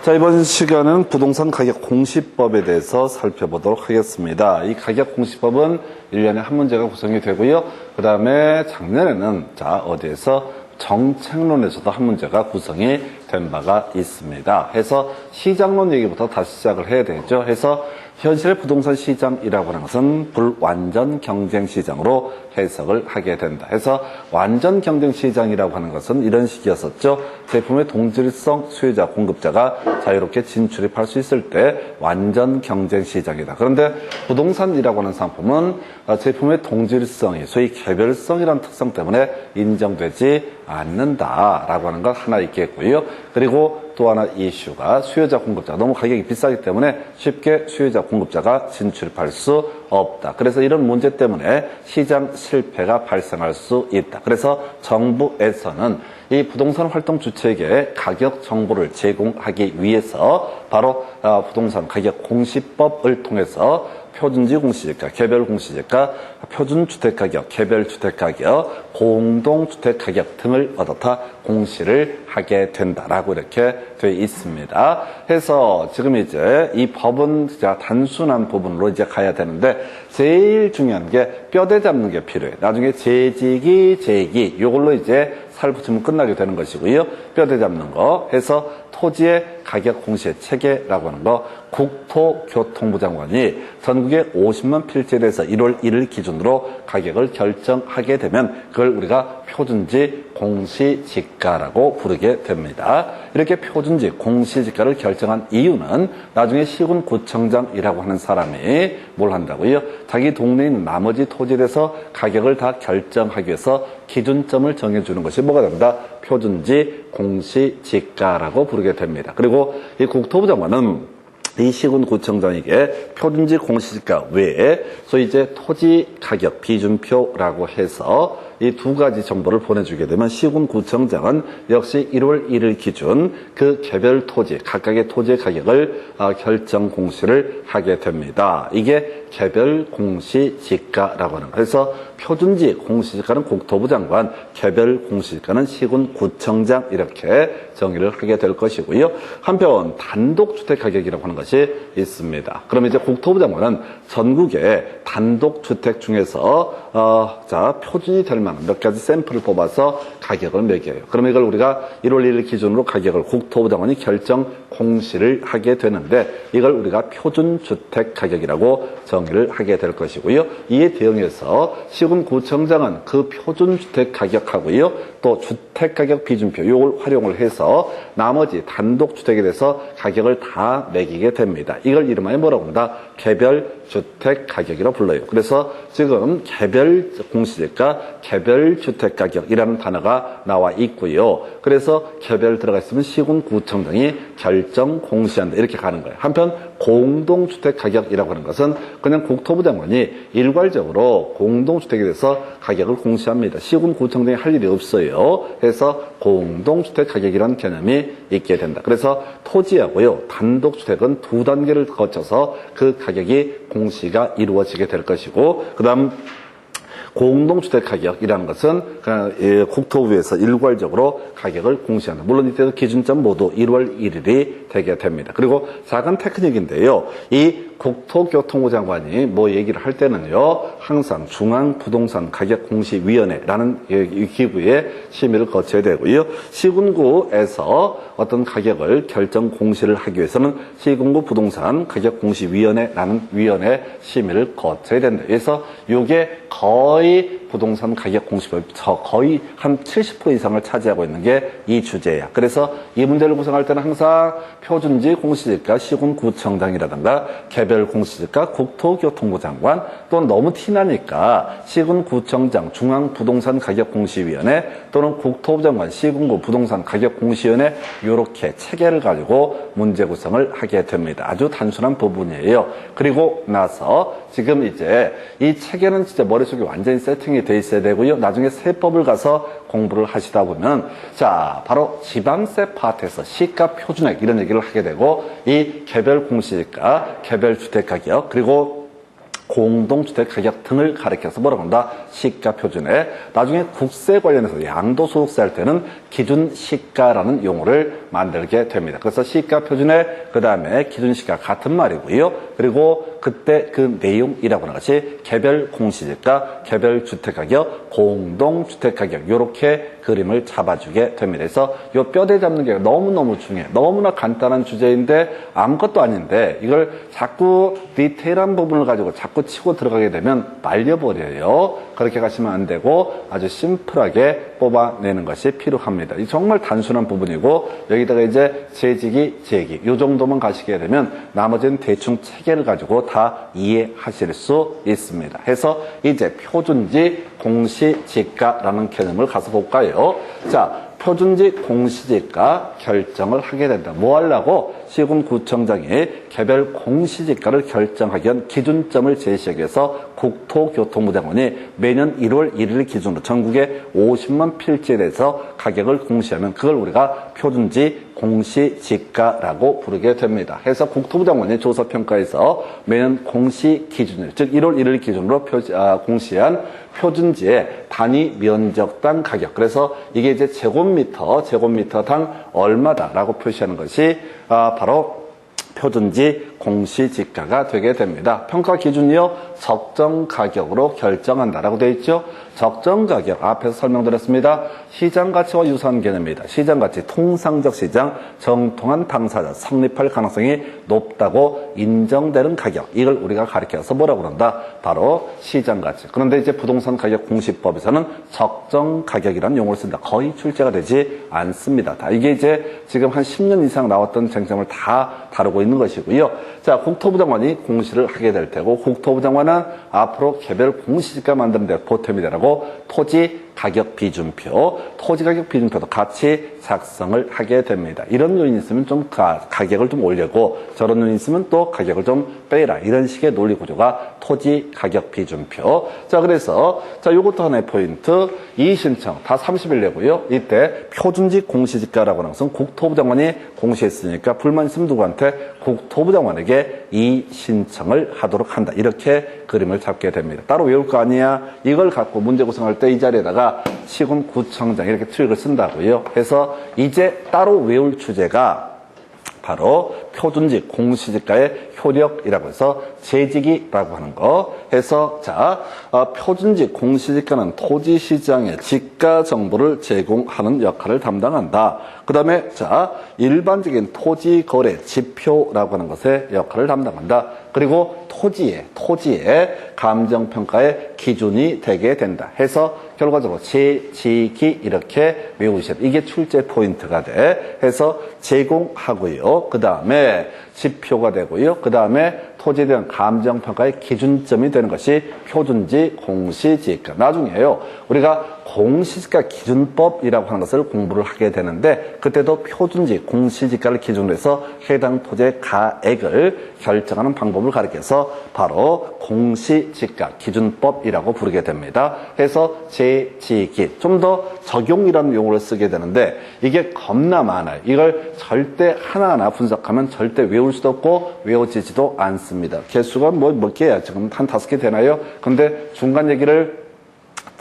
자, 이번 시간은 부동산 가격 공시법에 대해서 살펴보도록 하겠습니다. 이 가격 공시법은 1년에 한 문제가 구성이 되고요. 그 다음에 작년에는 어디에서 정책론에서도 한 문제가 구성이 된 바가 있습니다. 해서 시장론 얘기부터 다시 시작을 해야 되죠. 해서 현실의 부동산 시장이라고 하는 것은 불완전 경쟁 시장으로 해석을 하게 된다. 해서 완전 경쟁 시장이라고 하는 것은 이런 식이었었죠. 제품의 동질성 수요자 공급자가 자유롭게 진출입할 수 있을 때 완전 경쟁 시장이다. 그런데 부동산이라고 하는 상품은 제품의 동질성이 소위 개별성이라는 특성 때문에 인정되지 않는다라고 하는 것 하나 있겠고요. 그리고 또 하나 이슈가 수요자 공급자가 너무 가격이 비싸기 때문에 쉽게 수요자 공급자가 진출할 수 없다. 그래서 이런 문제 때문에 시장 실패가 발생할 수 있다. 그래서 정부에서는 이 부동산 활동 주체에게 가격 정보를 제공하기 위해서 바로 부동산 가격 공시법을 통해서 표준지 공시지가, 개별 공시지가, 표준주택가격, 개별주택가격, 공동주택가격 등을 얻어다 공시를 하게 된다라고 이렇게 되어 있습니다. 해서 지금 이제 이 법은 단순한 부분으로 이제 가야 되는데 제일 중요한 게 뼈대 잡는 게 필요해. 나중에 재지기, 재기 요걸로 이제 살 붙이면 끝나게 되는 것이고요. 뼈대 잡는 거 해서 토지의 가격 공시의 체계라고 하는 거 국토교통부 장관이 전국에 50만 필지에 대해서 1월 1일 기준으로 가격을 결정하게 되면 그걸 우리가 표준지 공시지가라고 부르게 됩니다. 이렇게 표준지 공시지가를 결정한 이유는 나중에 시군구청장이라고 하는 사람이 뭘 한다고요? 자기 동네에 있는 나머지 토지에 대해서 가격을 다 결정하기 위해서 기준점을 정해주는 것이 뭐가 됩니다? 표준지 공시지가라고 부르게 됩니다. 그리고 이 국토부 장관은 이 시군구청장에게 표준지 공시지가 외에 소위 이제 토지 가격 비준표라고 해서 이 두 가지 정보를 보내주게 되면 시군구청장은 역시 1월 1일 기준 그 개별 토지, 각각의 토지의 가격을 결정 공시를 하게 됩니다. 이게 개별 공시지가라고 하는 거예요. 그래서 표준지 공시지가는 국토부 장관, 개별 공시지가는 시군구청장 이렇게 정의를 하게 될 것이고요. 한편 단독주택 가격이라고 하는 것이 있습니다. 그러면 이제 국토부 장관은 전국의 단독주택 중에서 표준이 될 만한 몇 가지 샘플을 뽑아서 가격을 매겨요. 그러면 이걸 우리가 1월 1일 기준으로 가격을 국토부 장관이 결정 공시를 하게 되는데 이걸 우리가 표준주택 가격이라고 정의를 하게 될 것이고요. 이에 대응해서 시군구청장은 그 표준주택 가격하고요. 또 주택가격 비준표 이걸 활용을 해서 나머지 단독주택에 대해서 가격을 다 매기게 됩니다. 이걸 이름하여 뭐라고 합니다? 개별주택 가격이라고 불러요. 그래서 지금 개별 공시지가, 개별주택 가격이라는 단어가 나와 있고요. 그래서 개별 들어가 있으면 시군구청장이 결정 공시한다 이렇게 가는 거예요. 한편 공동주택 가격이라고 하는 것은 그냥 국토부 장관이 일괄적으로 공동주택에 대해서 가격을 공시합니다. 시군구청장이 할 일이 없어요. 해서 공동주택 가격이라는 개념이 있게 된다. 그래서 토지하고요 단독주택은 두 단계를 거쳐서 그 가격이 공시가 이루어지게 될 것이고 그 다음 공동주택 가격이라는 것은 그냥 국토부에서 일괄적으로 가격을 공시한다. 물론 이때도 기준점 모두 1월 1일이 되게 됩니다. 그리고 작은 테크닉인데요. 이 국토교통부 장관이 뭐 얘기를 할 때는요. 항상 중앙부동산가격공시위원회라는 이 기구의 심의를 거쳐야 되고요. 시군구에서 어떤 가격을 결정 공시를 하기 위해서는 시군구 부동산 가격공시위원회라는 위원회 심의를 거쳐야 된다. 그래서 이게 거의 부동산 가격 공시법 거의 한 70% 이상을 차지하고 있는 게 이 주제야. 그래서 이 문제를 구성할 때는 항상 표준지 공시지가 시군구청장이라든가 개별 공시지가 국토교통부 장관 또는 너무 티나니까 시군구청장 중앙부동산 가격공시위원회 또는 국토부 장관 시군구 부동산 가격공시위원회 이렇게 체계를 가지고 문제 구성을 하게 됩니다. 아주 단순한 부분이에요. 그리고 나서 지금 이제 이 체계는 진짜 머릿속에 완전히 세팅이 돼 있어야 되고요. 나중에 세법을 가서 공부를 하시다 보면 바로 지방세 파트에서 시가 표준액 이런 얘기를 하게 되고 이 개별 공시지가, 개별 주택 가격 그리고 공동주택 가격 등을 가리켜서 뭐라고 한다? 시가 표준에 나중에 국세 관련해서 양도소득세 할 때는 기준시가라는 용어를 만들게 됩니다. 그래서 시가 표준의 그 다음에 기준시가 같은 말이고요. 그리고 그때 그 내용이라고 하는 것이 개별 공시지가, 개별 주택가격, 공동주택가격 이렇게 그림을 잡아주게 됩니다. 그래서 이 뼈대 잡는 게 너무너무 중요해요. 너무나 간단한 주제인데 아무것도 아닌데 이걸 자꾸 디테일한 부분을 가지고 자꾸 치고 들어가게 되면 말려버려요. 그렇게 가시면 안 되고 아주 심플하게 뽑아내는 것이 필요합니다. 이 정말 단순한 부분이고 여기다가 이제 재지기, 재기 이 정도만 가시게 되면 나머지는 대충 체계를 가지고 다 이해하실 수 있습니다. 해서 이제 표준지, 공시지가라는 개념을 가서 볼까요? 자, 표준지 공시지가 결정을 하게 된다. 뭐 하려고? 시군구청장이 개별 공시지가를 결정하기 위한 기준점을 제시하기 위해서 국토교통부 장관이 매년 1월 1일 기준으로 전국에 50만 필지에 대해서 가격을 공시하는 그걸 우리가 표준지 공시지가라고 부르게 됩니다. 해서 국토부 장관이 조사평가에서 매년 공시 기준일, 즉 1월 1일 기준으로 공시한 표준지의 단위 면적당 가격. 그래서 이게 이제 제곱미터당 얼마다라고 표시하는 것이 바로 표준지 공시지가가 되게 됩니다. 평가 기준이요, 적정 가격으로 결정한다라고 되어 있죠. 적정 가격 앞에서 설명드렸습니다. 시장 가치와 유사한 개념입니다. 시장 가치, 통상적 시장, 정통한 당사자, 성립할 가능성이 높다고 인정되는 가격. 이걸 우리가 가리켜서 뭐라고 그런다? 바로 시장 가치. 그런데 이제 부동산 가격 공시법에서는 적정 가격이라는 용어를 쓴다. 거의 출제가 되지 않습니다. 이게 이제 지금 한 10년 이상 나왔던 쟁점을 다 다루고 있는 것이고요. 자, 국토부 장관이 공시를 하게 될 테고, 국토부 장관은 앞으로 개별 공시지가 만드는 데 보탬이 되라고 토지 가격 비준표, 토지 가격 비준표도 같이 작성을 하게 됩니다. 이런 요인이 있으면 좀 가격을 좀 올리고 저런 요인이 있으면 또 가격을 좀 빼라. 이런 식의 논리 구조가 토지 가격 비준표. 자, 그래서 자, 요것도 하나의 포인트. 이의신청 다 30일 내고요. 이때 표준지 공시지가라고 하는 것은 국토부 장관이 공시했으니까 불만 있으면 누구한테? 국토부 장관에게 이의신청을 하도록 한다. 이렇게 그림을 잡게 됩니다. 따로 외울 거 아니야? 이걸 갖고 문제 구성할 때 이 자리에다가 시군구청장 이렇게 트릭을 쓴다고요. 해서 이제 따로 외울 주제가 바로 표준지 공시지가의 효력이라고 해서 재지기라고 하는 거 해서 자, 표준지 공시지가는 토지시장의 지가 정보를 제공하는 역할을 담당한다. 그 다음에 자, 일반적인 토지 거래 지표라고 하는 것의 역할을 담당한다. 그리고 토지의 감정평가의 기준이 되게 된다. 해서 결과적으로 재지기 이렇게 외우셔야 돼. 이게 출제 포인트가 돼. 해서 제공하고요. 그 다음에 지표가 되고요. 그 다음에 토지에 대한 감정평가의 기준점이 되는 것이 표준지 공시지가. 나중에요, 우리가 공시지가 기준법이라고 하는 것을 공부를 하게 되는데 그때도 표준지 공시지가를 기준으로 해서 해당 토지의 가액을 결정하는 방법을 가리켜서 바로 공시지가 기준법이라고 부르게 됩니다. 해서 재지기, 좀 더 적용이라는 용어를 쓰게 되는데 이게 겁나 많아요. 이걸 절대 하나하나 분석하면 절대 외울 수도 없고 외워지지도 않습니다. 개수가 몇 개야? 지금 한 5개 되나요? 근데 중간 얘기를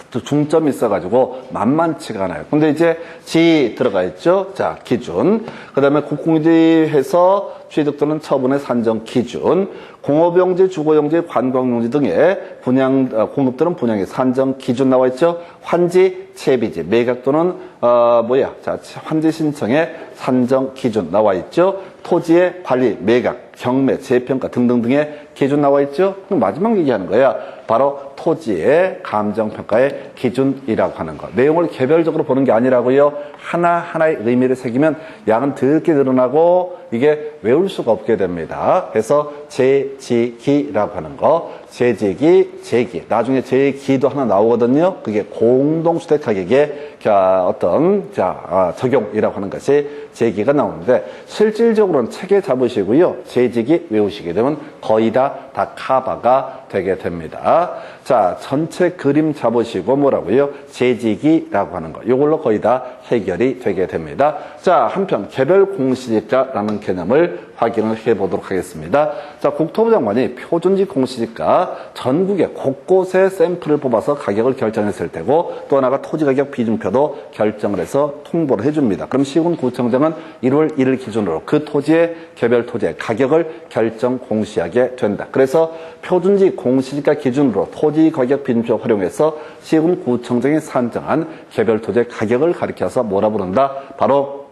중점이 있어가지고 만만치가 않아요. 근데 이제 지 들어가 있죠. 자, 기준. 그 다음에 국공유지해서 취득 또는 처분의 산정 기준, 공업용지, 주거용지, 관광용지 등의 공급 또는 분양의 산정 기준 나와 있죠. 환지, 채비지, 매각 또는 자, 환지 신청의 산정 기준 나와 있죠. 토지의 관리, 매각, 경매, 재평가 등등등의 기준 나와 있죠. 그럼 마지막 얘기하는 거야. 바로 토지의 감정평가의 기준이라고 하는 것. 내용을 개별적으로 보는 게 아니라고요. 하나하나의 의미를 새기면 양은 더럽게 늘어나고 이게 외울 수가 없게 됩니다. 그래서 재지기라고 하는 거. 재지기, 재기. 나중에 재기도 하나 나오거든요. 그게 공동주택 가격의 적용이라고 하는 것이 재기가 나오는데 실질적으로는 체계 잡으시고요. 재지기 외우시게 되면 거의 다 커버가 되게 됩니다. 자, 전체 그림 잡으시고 뭐라고요? 재지기라고 하는 거. 이걸로 거의 다 해결이 되게 됩니다. 자, 한편 개별 공시지가라는 개념을 확인을 해보도록 하겠습니다. 자, 국토부 장관이 표준지 공시지가 전국에 곳곳에 샘플을 뽑아서 가격을 결정했을 테고 또 하나가 토지가격 비중표도 결정을 해서 통보를 해줍니다. 그럼 시군구청장은 1월 1일 기준으로 그 토지의 개별 토지의 가격을 결정 공시하게 된다. 그래서 표준지 공시지가 기준으로 토지 가격 비중표 활용해서 시군구청장이 산정한 개별 토지의 가격을 가리켜서 뭐라 부른다? 바로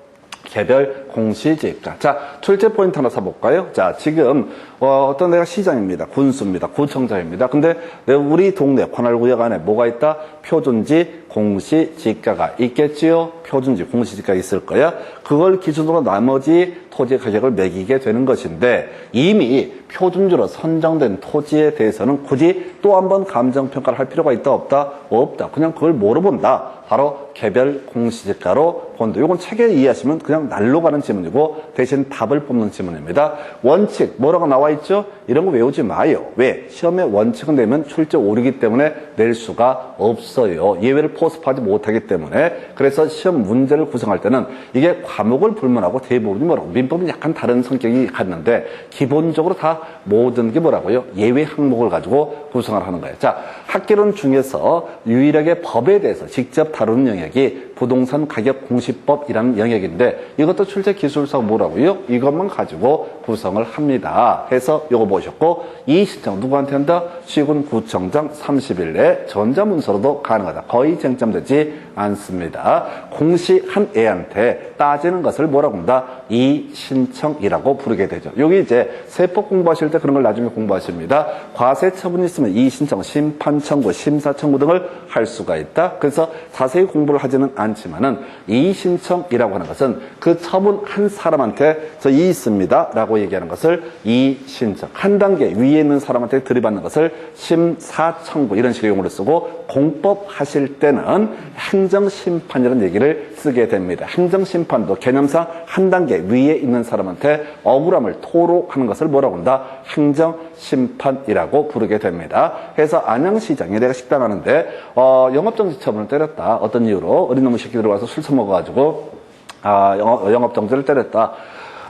개별 공시지가. 자, 출제 포인트 하나 사볼까요? 자, 지금 어떤 데가 시장입니다. 군수입니다. 구청장입니다. 근데 우리 동네 관할구역 안에 뭐가 있다? 표준지 공시지가가 있겠지요? 표준지 공시지가 있을 거야. 그걸 기준으로 나머지 토지 가격을 매기게 되는 것인데 이미 표준지로 선정된 토지에 대해서는 굳이 또 한 번 감정평가를 할 필요가 있다 없다? 없다. 그냥 그걸 뭐로 본다? 바로 개별 공시지가로 본다. 이건 책에 이해하시면 그냥 날로 가는 지문이고 대신 답을 뽑는 지문입니다. 원칙 뭐라고 나와 있죠? 이런 거 외우지 마요. 왜? 시험에 원칙은 내면 출제 오류이기 때문에 낼 수가 없어요. 예외를 포섭하지 못하기 때문에. 그래서 시험 문제를 구성할 때는 이게 과목을 불문하고 대부분이 뭐라고 민법은 약간 다른 성격이 갖는데 기본적으로 다 모든 게 뭐라고요? 예외 항목을 가지고 구성을 하는 거예요. 자, 학개론 중에서 유일하게 법에 대해서 직접 다루는 영역이 부동산 가격 공시법이라는 영역인데 이것도 출제 기술서 뭐라고요? 이것만 가지고 구성을 합니다. 해서 요거 보셨고 이 신청 누구한테 한다? 시군구청장 30일 내 전자문서로도 가능하다. 거의 쟁점되지 않습니다. 공시한 애한테 따지는 것을 뭐라고 한다? 이 신청이라고 부르게 되죠. 여기 이제 세법 공부하실 때 그런 걸 나중에 공부하십니다. 과세 처분이 있으면 이 신청, 심판 청구, 심사 청구 등을 할 수가 있다. 그래서 자세히 공부를 하지는 않지만은 이 신청이라고 하는 것은 그 처분한 사람한테 저 이 있습니다 라고 얘기하는 것을 이 신청, 한 단계 위에 있는 사람한테 들이받는 것을 심사 청구 이런 식의 용어를 쓰고 공법 하실 때는 행정심판이라는 얘기를 쓰게 됩니다. 행정심판도 개념상 한 단계 위에 있는 사람한테 억울함을 토로하는 것을 뭐라고 한다? 행정심판이라고 부르게 됩니다. 그래서 안양시장에 내가 식당 하는데 영업정지 처분을 때렸다. 어떤 이유로? 어린 놈의 새끼 들어와서 술 처먹어가지고 영업정지를 때렸다.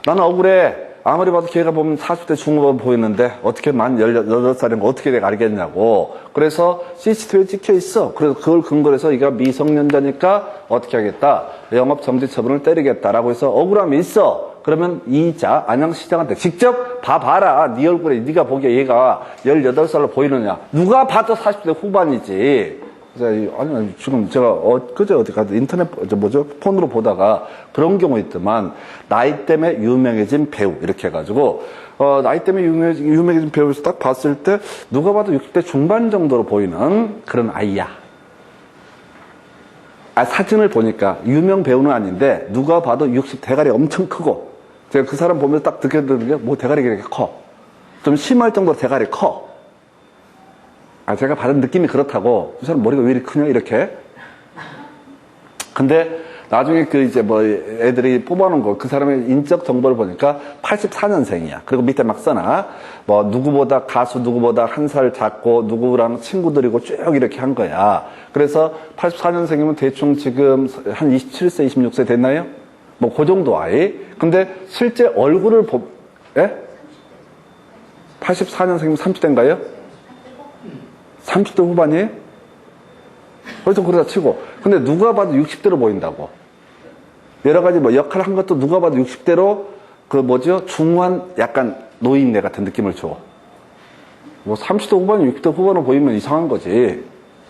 나는 억울해. 아무리 봐도 걔가 보면 40대 중후반 보이는데 어떻게 만 18살인 거 어떻게 내가 알겠냐고. 그래서 CCTV에 찍혀 있어. 그래서 그걸 근거로 해서 이가 미성년자니까 어떻게 하겠다. 영업정지 처분을 때리겠다라고 해서 억울함이 있어. 그러면 이자 안양시장한테 직접 봐봐라. 네 얼굴에 네가 보기에 얘가 18살로 보이느냐. 누가 봐도 40대 후반이지. 아니, 지금 제가 그제 어디 가서 인터넷, 폰으로 보다가 그런 경우 있더만, 나이 때문에 유명해진 배우, 이렇게 해가지고, 나이 때문에 유명해진 배우에서 딱 봤을 때, 누가 봐도 60대 중반 정도로 보이는 그런 아이야. 사진을 보니까 유명 배우는 아닌데, 누가 봐도 60 대가리 엄청 크고, 제가 그 사람 보면서 딱 느꼈던 게, 뭐 대가리가 이렇게 커. 좀 심할 정도로 대가리 커. 제가 받은 느낌이 그렇다고. 이 사람 머리가 왜 이렇게 크냐, 이렇게. 근데 나중에 애들이 뽑아놓은 거, 그 사람의 인적 정보를 보니까 84년생이야. 그리고 밑에 막 써놔. 누구보다, 가수 누구보다 한 살 작고, 누구랑 친구들이고 쭉 이렇게 한 거야. 그래서 84년생이면 대충 지금 한 27세, 26세 됐나요? 그 정도 아이. 근데 실제 얼굴을 예? 84년생이면 30대인가요? 30대 후반이에요? 그래서 그러다 치고. 근데 누가 봐도 60대로 보인다고. 여러 가지 역할 한 것도 누가 봐도 60대로 중후한 약간 노인네 같은 느낌을 줘. 30대 후반이 60대 후반으로 보이면 이상한 거지.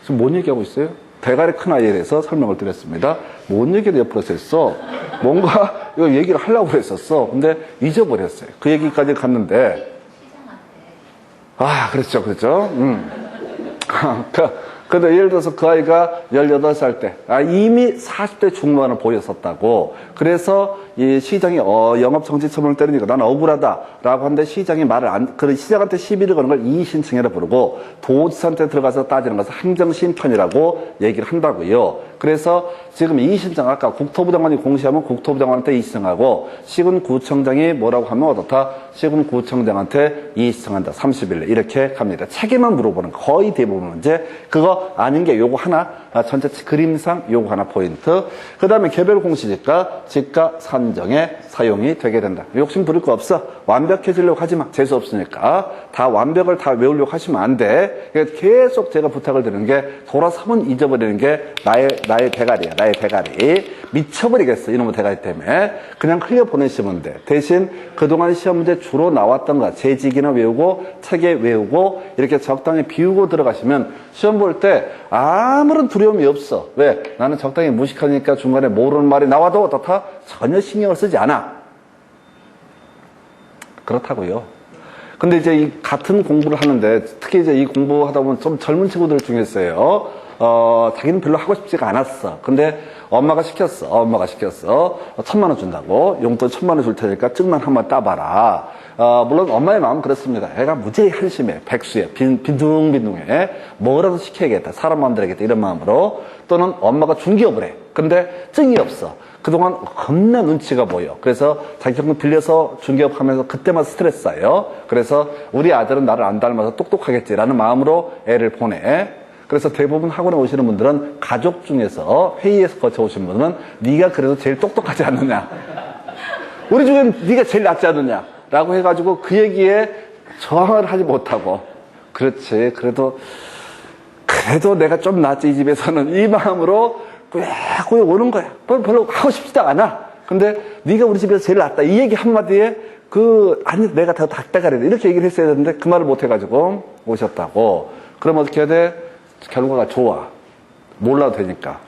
지금 뭔 얘기하고 있어요? 대가리 큰 아이에 대해서 설명을 드렸습니다. 뭔 얘기를 옆으로 했어? 뭔가 이거 얘기를 하려고 했었어. 근데 잊어버렸어요. 그 얘기까지 갔는데. 그렇죠. 근데 예를 들어서 그 아이가 18살 때, 이미 40대 중반을 보였었다고. 그래서 이 시장이, 영업정지 처분을 때리니까 나는 억울하다라고 하는데 시장이 시장한테 시비를 거는 걸 이의신청이라 부르고 도지사한테 들어가서 따지는 것을 행정심판이라고 얘기를 한다고요. 그래서 지금 이의신청, 아까 국토부 장관이 공시하면 국토부 장관한테 이의신청하고 시군구청장이 뭐라고 하면 어떻다? 시군구청장한테 이의신청한다. 30일 이렇게 갑니다. 책에만 물어보는 거의 대부분 문제. 그거 거 아닌 게 요거 하나, 전체 그림상 요거 하나 포인트. 그 다음에 개별 공시지가 지가 산정에 사용이 되게 된다. 욕심 부릴 거 없어. 완벽해지려고 하지 마. 재수 없으니까. 다 완벽을 다 외우려고 하시면 안 돼. 계속 제가 부탁을 드리는 게 돌아서면 잊어버리는 게 나의 대가리야. 나의 대가리. 미쳐버리겠어. 이놈의 대가리 때문에. 그냥 흘려 보내시면 돼. 대신 그동안 시험 문제 주로 나왔던 거 재직이나 외우고 책에 외우고 이렇게 적당히 비우고 들어가시면 시험 볼 때 아무런 두려움이 없어. 왜? 나는 적당히 무식하니까 중간에 모르는 말이 나와도 어떻다? 전혀 신경을 쓰지 않아. 그렇다고요. 근데 이제 이 같은 공부를 하는데 특히 이제 이 공부하다 보면 좀 젊은 친구들 중에 있어요. 자기는 별로 하고 싶지가 않았어. 근데 엄마가 시켰어. 1,000만 원 준다고. 용돈 1,000만 원 줄 테니까 증만 한번 따봐라. 물론 엄마의 마음은 그렇습니다. 애가 무지하게 한심해. 백수해. 빈둥빈둥해. 뭐라도 시켜야겠다. 사람 마음대로 하겠다. 이런 마음으로. 또는 엄마가 중개업을 해. 근데 증이 없어. 그동안 겁나 눈치가 보여. 그래서 자기 경금 빌려서 중개업 하면서 그때만 스트레스 쌓여. 그래서 우리 아들은 나를 안 닮아서 똑똑하겠지라는 마음으로 애를 보내. 그래서 대부분 학원에 오시는 분들은 가족 중에서 회의에서 거쳐오신 분은 네가 그래도 제일 똑똑하지 않느냐. 우리 중엔 네가 제일 낫지 않느냐. 라고 해가지고 그 얘기에 저항을 하지 못하고 그렇지. 그래도 내가 좀 낫지 이 집에서는 이 마음으로 꾸역꾸역 오는 거야. 별로 하고 싶지도 않아. 근데 네가 우리 집에서 제일 낫다. 이 얘기 한마디에 아니 내가 더 닭대가리다. 이렇게 얘기를 했어야 되는데 그 말을 못 해가지고 오셨다고. 그럼 어떻게 해야 돼? 결과가 좋아. 몰라도 되니까.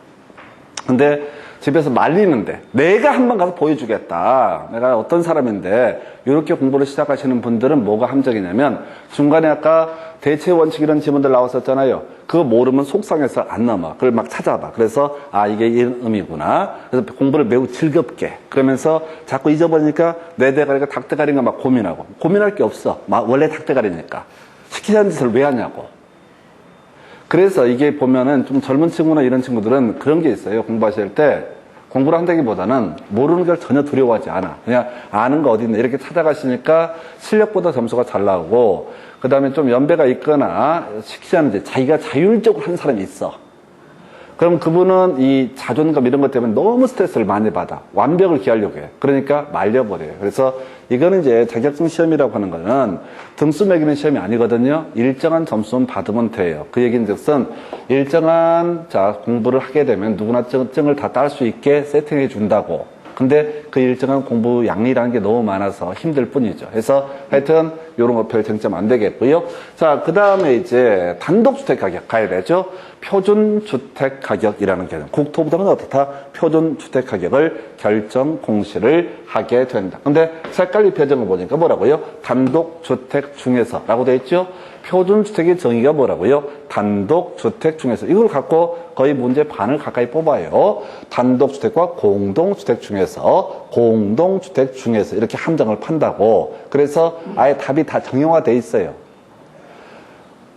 근데 집에서 말리는데 내가 한번 가서 보여주겠다. 내가 어떤 사람인데 이렇게 공부를 시작하시는 분들은 뭐가 함정이냐면 중간에 아까 대체 원칙 이런 지문들 나왔었잖아요. 그거 모르면 속상해서 안 넘어. 그걸 막 찾아봐. 그래서 이게 이런 의미구나. 그래서 공부를 매우 즐겁게 그러면서 자꾸 잊어버리니까 내 대가리가 닭대가리인가 막 고민하고. 고민할 게 없어. 원래 닭대가리니까. 시키자는 짓을 왜 하냐고. 그래서 이게 보면은 좀 젊은 친구나 이런 친구들은 그런 게 있어요. 공부하실 때 공부를 한다기보다는 모르는 걸 전혀 두려워하지 않아. 그냥 아는 거 어디 있나 이렇게 찾아가시니까 실력보다 점수가 잘 나오고 그 다음에 좀 연배가 있거나 시키지 않는데 자기가 자율적으로 하는 사람이 있어. 그럼 그분은 이 자존감 이런 것 때문에 너무 스트레스를 많이 받아. 완벽을 기하려고 해. 그러니까 말려버려요. 그래서 이거는 이제 자격증 시험이라고 하는 거는 등수 매기는 시험이 아니거든요. 일정한 점수만 받으면 돼요. 그 얘기는 즉슨 일정한 공부를 하게 되면 누구나 증을 다 딸 수 있게 세팅해 준다고. 근데 그 일정한 공부 양이라는 게 너무 많아서 힘들 뿐이죠. 그래서 하여튼 이런 거 별 쟁점 안 되겠고요. 자, 그 다음에 이제 단독주택 가격 가야 되죠. 표준주택 가격이라는 개념. 국토부는 어떻다? 표준주택 가격을 결정 공시를 하게 된다. 근데 색깔 입혀진 거 보니까 뭐라고요? 단독주택 중에서 라고 되어 있죠. 표준주택의 정의가 뭐라고요? 단독주택 중에서. 이걸 갖고 거의 문제 반을 가까이 뽑아요. 단독주택과 공동주택 중에서 이렇게 함정을 판다고. 그래서 아예 답이 다 정형화돼 있어요.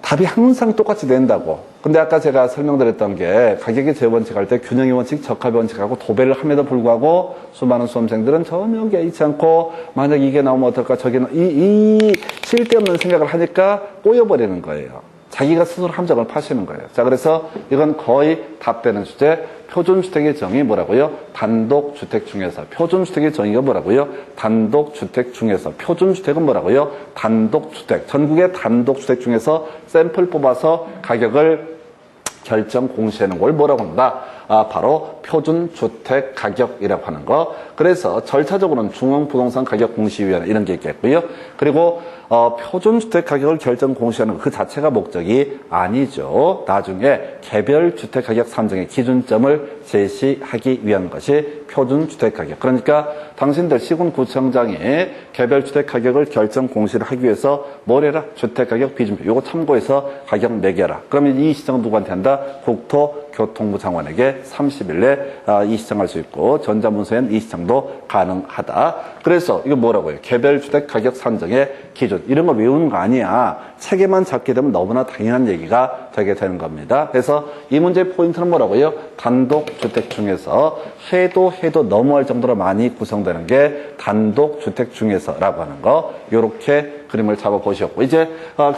답이 항상 똑같이 된다고. 근데 아까 제가 설명드렸던 게 가격의 재원칙 할 때 균형의 원칙, 적합의 원칙하고 도배를 함에도 불구하고 수많은 수험생들은 전혀 개의치 않고 만약 이게 나오면 어떨까 저게 이 쓸데없는 생각을 하니까 꼬여버리는 거예요. 자기가 스스로 함정을 파시는 거예요. 자, 그래서 이건 거의 답되는 주제. 표준주택의 정의 뭐라고요? 단독주택 중에서. 표준주택의 정의가 뭐라고요? 단독주택 중에서. 표준주택은 뭐라고요? 단독주택. 전국의 단독주택 중에서 샘플 뽑아서 가격을 결정 공시하는 걸 뭐라고 한다? 바로 표준주택 가격이라고 하는 거. 그래서 절차적으로는 중앙부동산가격공시위원회 이런 게 있겠고요. 그리고 표준주택 가격을 결정 공시하는 그 자체가 목적이 아니죠. 나중에 개별주택 가격 산정의 기준점을 제시하기 위한 것이 표준주택 가격. 그러니까 당신들 시군구청장이 개별주택 가격을 결정 공시를 하기 위해서 뭘 해라? 주택가격 비준표. 요거 참고해서 가격 매겨라. 그러면 이 시정은 누구한테 한다? 국토교통부 장관에게 30일 내 이 시정할 수 있고 전자문서엔 이 시정도 가능하다. 그래서 이거 뭐라고요? 개별주택 가격 산정의 기준. 이런 거 외우는 거 아니야. 책에만 잡게 되면 너무나 당연한 얘기가 되게 되는 겁니다. 그래서 이 문제의 포인트는 뭐라고요? 단독주택 중에서 해도 너무할 정도로 많이 구성되는 게 단독주택 중에서라고 하는 거. 요렇게 그림을 잡아보셨고, 이제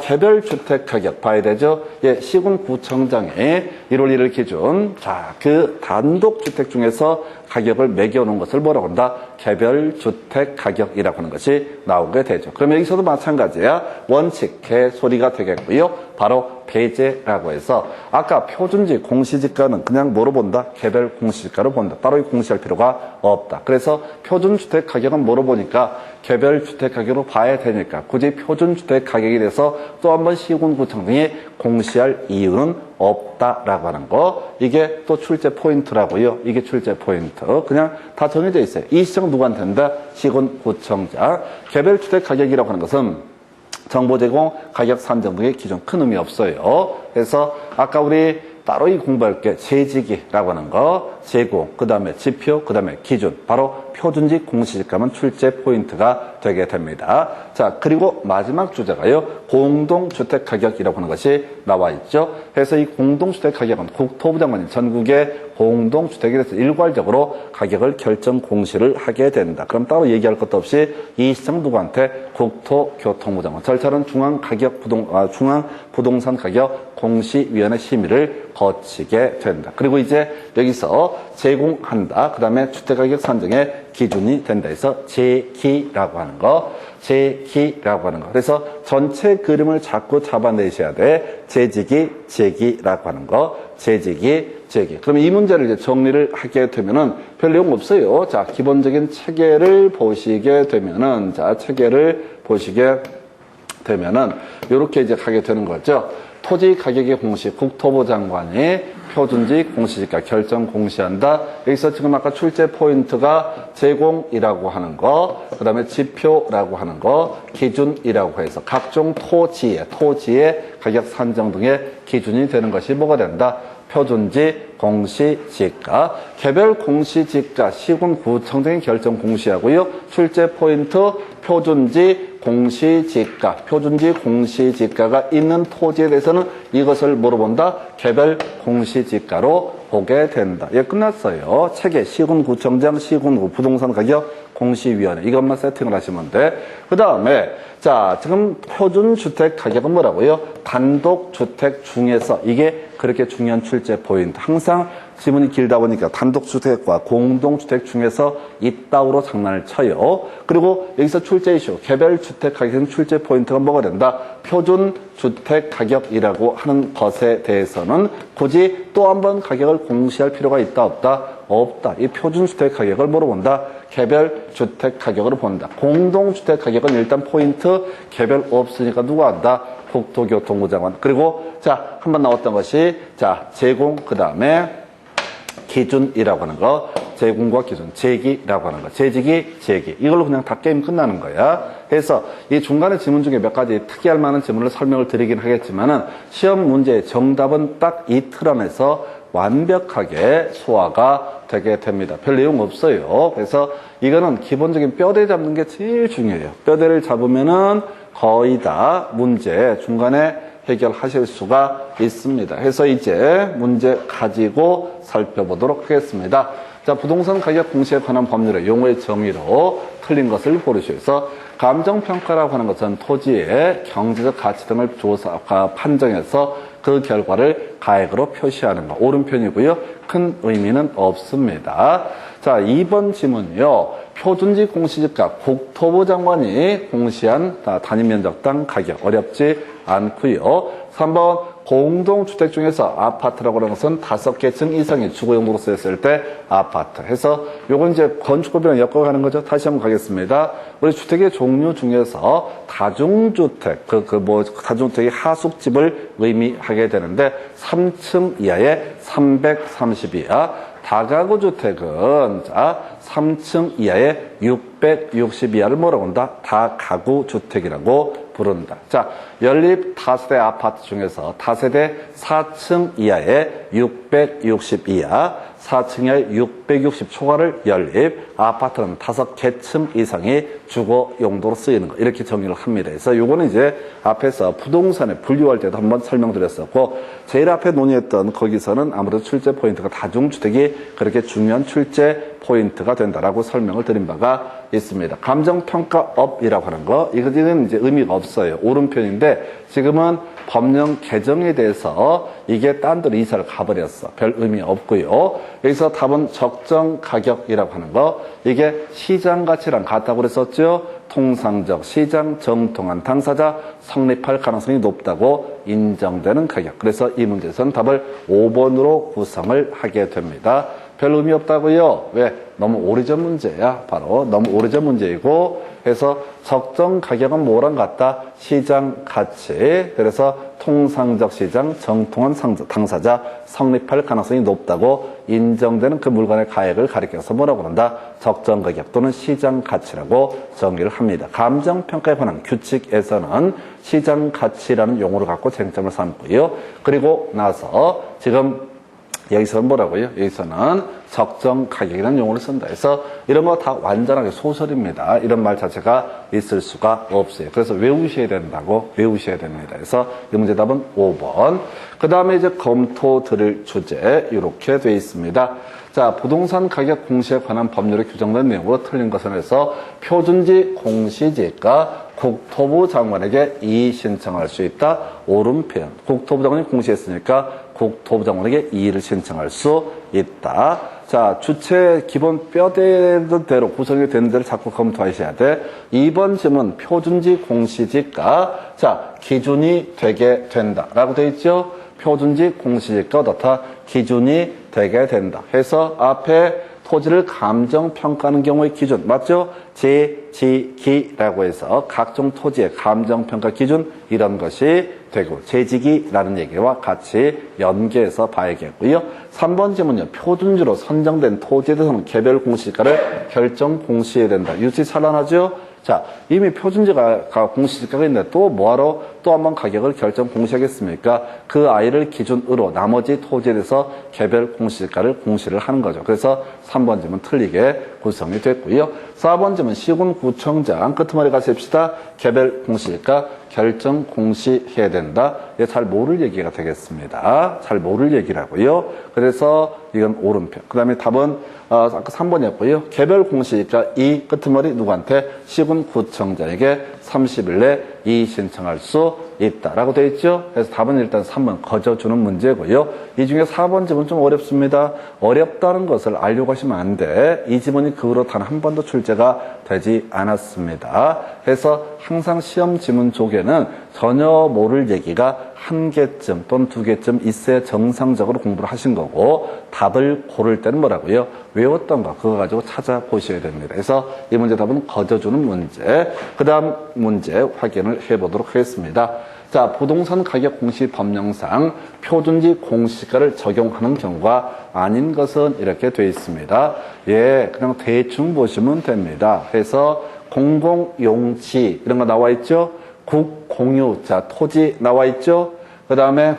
개별 주택 가격 봐야 되죠. 예, 시군구청장이 1월 1일 기준 자, 그 단독 주택 중에서 가격을 매겨놓은 것을 뭐라고 한다? 개별 주택 가격이라고 하는 것이 나오게 되죠. 그러면 여기서도 마찬가지야. 원칙 개소리가 되겠고요. 바로 배제라고 해서 아까 표준지 공시지가는 그냥 뭐로 본다? 개별 공시지가로 본다. 따로 공시할 필요가 없다. 그래서 표준주택 가격은 뭐로 보니까 개별 주택 가격으로 봐야 되니까 굳이 표준주택 가격에 대해서 또 한 번 시군구청장이 공시할 이유는 없다라고 하는 거. 이게 또 출제 포인트라고요. 이게 출제 포인트. 그냥 다 정해져 있어요. 이 시청 누구한테 한다? 시군구청장. 개별 주택 가격이라고 하는 것은 정보 제공, 가격 산정 등의 기준 큰 의미 없어요. 그래서 아까 우리 따로 공부할 게 재지기라고 하는 거, 제공, 그 다음에 지표, 그 다음에 기준, 바로 표준지 공시지가만 출제 포인트가 되게 됩니다. 자, 그리고 마지막 주제가요, 공동주택가격이라고 하는 것이 나와 있죠. 그래서 이 공동주택가격은 국토부 장관이 전국의 공동주택에 대해서 일괄적으로 가격을 결정 공시를 하게 된다. 그럼 따로 얘기할 것도 없이 이 시청 누구한테? 국토교통부 장관. 절차는 중앙부동산 가격 공시위원회 심의를 거치게 된다. 그리고 이제 여기서 제공한다. 그 다음에 주택가격 산정의 기준이 된다 해서 제기라고 하는 거. 제기라고 하는 거. 그래서 전체 그림을 자꾸 잡아내셔야 돼. 재지기, 제기라고 하는 거. 재지기, 제기. 그러면 이 문제를 이제 정리를 하게 되면은 별 내용 없어요. 자, 기본적인 체계를 보시게 되면은, 자, 체계를 보시게 되면은, 요렇게 이제 가게 되는 거죠. 토지 가격의 공시, 국토부 장관이 표준지 공시지가 결정 공시한다. 여기서 지금 아까 출제 포인트가 제공이라고 하는 거, 그 다음에 지표라고 하는 거, 기준이라고 해서 각종 토지의 가격 산정 등의 기준이 되는 것이 뭐가 된다? 표준지 공시지가, 개별 공시지가 시군구청장이 결정 공시하고요. 출제 포인트 표준지 공시지가, 표준지 공시지가가 있는 토지에 대해서는 이것을 뭐로 본다? 개별 공시지가로 보게 된다. 예, 끝났어요. 체계, 시군구청장, 시군구, 부동산 가격 공시위원회. 이것만 세팅을 하시면 돼. 그 다음에, 자, 지금 표준주택 가격은 뭐라고요? 단독주택 중에서, 이게 그렇게 중요한 출제 포인트. 항상 지문이 길다 보니까 단독주택과 공동주택 중에서 이따구로 장난을 쳐요. 그리고 여기서 출제 이슈, 개별주택 가격은 출제 포인트가 뭐가 된다? 표준주택 가격이라고 하는 것에 대해서는 굳이 또 한 번 가격을 공시할 필요가 있다, 없다? 없다. 이 표준주택 가격을 뭐로 본다? 개별주택 가격으로 본다. 공동주택 가격은 일단 포인트, 개별 없으니까 누가 한다? 국토교통부 장관. 그리고 자, 한번 나왔던 것이 자, 제공, 그 다음에 기준이라고 하는 거, 제공과 기준, 제기라고 하는 거, 재지기, 제기. 이걸로 그냥 다 게임 끝나는 거야. 그래서 이 중간에 지문 중에 몇 가지 특이할 만한 지문을 설명을 드리긴 하겠지만은 시험 문제의 정답은 딱 이 틀 안에서 완벽하게 소화가 되게 됩니다. 별 내용 없어요. 그래서 이거는 기본적인 뼈대 잡는 게 제일 중요해요. 뼈대를 잡으면은 거의 다 문제 중간에 해결하실 수가 있습니다. 그래서 이제 문제 가지고 살펴보도록 하겠습니다. 자, 부동산 가격 공시에 관한 법률의 용어의 정의로 틀린 것을 고르셔서 감정평가라고 하는 것은 토지의 경제적 가치 등을 판정해서 그 결과를 가액으로 표시하는 거. 옳은 편이고요. 큰 의미는 없습니다. 자, 2번 지문이요. 표준지 공시지가 국토부 장관이 공시한 단위면적당 가격. 어렵지 않고요. 3번 공동주택 중에서 아파트라고 하는 것은 5개층 이상의 주거용도로 쓰였을 때 아파트 해서 요건 이제 건축법이랑 엮어가는 거죠. 다시 한번 가겠습니다. 우리 주택의 종류 중에서 다중주택, 다중주택의 하숙집을 의미하게 되는데 3층 이하의 330 이하, 다가구 주택은 자 3층 이하의 660 이하를 뭐라고 한다? 다가구 주택이라고 부른다. 자, 연립 다세대 아파트 중에서 다세대 4층 이하의 660 이하, 4층에 660 초과를 연립, 아파트는 5개층 이상이 주거 용도로 쓰이는 거 이렇게 정의를 합니다. 그래서 요거는 이제 앞에서 부동산에 분류할 때도 한번 설명드렸었고 제일 앞에 논의했던 거기서는 아무래도 출제 포인트가 다중주택이 그렇게 중요한 출제 포인트가 된다라고 설명을 드린 바가 있습니다. 감정평가업이라고 하는 거 이거는 이제 의미가 없어요. 오른편인데 지금은 법령 개정에 대해서 이게 딴 데로 이사를 가버렸어. 별 의미 없고요. 여기서 답은 적정 가격이라고 하는 거 이게 시장 가치랑 같다고 그랬었죠. 통상적 시장 정통한 당사자 성립할 가능성이 높다고 인정되는 가격. 그래서 이 문제에서는 답을 5번으로 구성을 하게 됩니다. 별 의미 없다고요. 왜? 너무 오래전 문제야. 바로 너무 오래전 문제이고 그래서 적정 가격은 뭐랑 같다? 시장 가치. 그래서 통상적 시장 정통한 당사자 성립할 가능성이 높다고 인정되는 그 물건의 가액을 가리켜서 뭐라고 한다? 적정 가격 또는 시장 가치라고 정의를 합니다. 감정평가에 관한 규칙에서는 시장 가치라는 용어를 갖고 쟁점을 삼고요. 그리고 나서 지금 여기서는 뭐라고요? 여기서는 적정 가격이라는 용어를 쓴다 해서 이런 거 다 완전하게 소설입니다. 이런 말 자체가 있을 수가 없어요. 그래서 외우셔야 된다고 외우셔야 됩니다. 그래서 이 문제 답은 5번. 그 다음에 이제 검토 드릴 주제 이렇게 되어 있습니다. 자, 부동산 가격 공시에 관한 법률에 규정된 내용으로 틀린 것은 해서 표준지 공시지가 국토부 장관에게 이의 신청할 수 있다. 오른편. 국토부 장관이 공시했으니까 국토부 장관에게 이의를 신청할 수 있다. 자, 주체 기본 뼈대로 구성이 되는 데를 자꾸 검토하셔야 돼. 2번 질문 표준지 공시지가 자, 기준이 되게 된다. 라고 되어 있죠. 표준지 공시지가 어떻다? 기준이 되게 된다. 해서 앞에 토지를 감정평가하는 경우의 기준 맞죠? 제지기라고 해서 각종 토지의 감정평가 기준 이런 것이 되고 제지기라는 얘기와 같이 연계해서 봐야겠고요. 3번 질문은요. 표준지로 선정된 토지에 대해서는 개별 공시지가를 결정 공시해야 된다. 유치 찬란하죠? 자, 이미 표준지가 공시지가가 있는데 또 뭐하러 또 한번 가격을 결정 공시하겠습니까? 그 아이를 기준으로 나머지 토지에 대해서 개별 공시지가를 공시를 하는 거죠. 그래서 3번 질문 틀리게 구성이 됐고요. 4번 질문 시군구청장 끄트머리 가서 합시다. 개별 공시지가 결정 공시해야 된다. 이게 잘 모를 얘기가 되겠습니다. 잘 모를 얘기라고요. 그래서 이건 오른편. 그 다음에 답은 아까 3번이었고요. 개별 공시지가 이 끄트머리 누구한테? 시군구청장에게 30일 내 이의 신청할 수 있다라고 되어 있죠. 그래서 답은 일단 3번 거저주는 문제고요. 이 중에 4번 지문 좀 어렵습니다. 어렵다는 것을 알려고 하시면 안 돼. 이 지문이 그 후로 단 한 번도 출제가 되지 않았습니다. 그래서 항상 시험 지문 쪽에는 전혀 모를 얘기가 한 개쯤 또는 두 개쯤 있어야 정상적으로 공부를 하신 거고 답을 고를 때는 뭐라고요? 외웠던가 그거 가지고 찾아보셔야 됩니다. 그래서 이 문제 답은 거저주는 문제. 그 다음 문제 확인을 해보도록 하겠습니다. 자, 부동산 가격 공시 법령상 표준지 공시가를 적용하는 경우가 아닌 것은 이렇게 되어 있습니다. 예, 그냥 대충 보시면 됩니다. 그래서 공공용지 이런 거 나와 있죠? 국공유, 자, 토지 나와 있죠? 그 다음에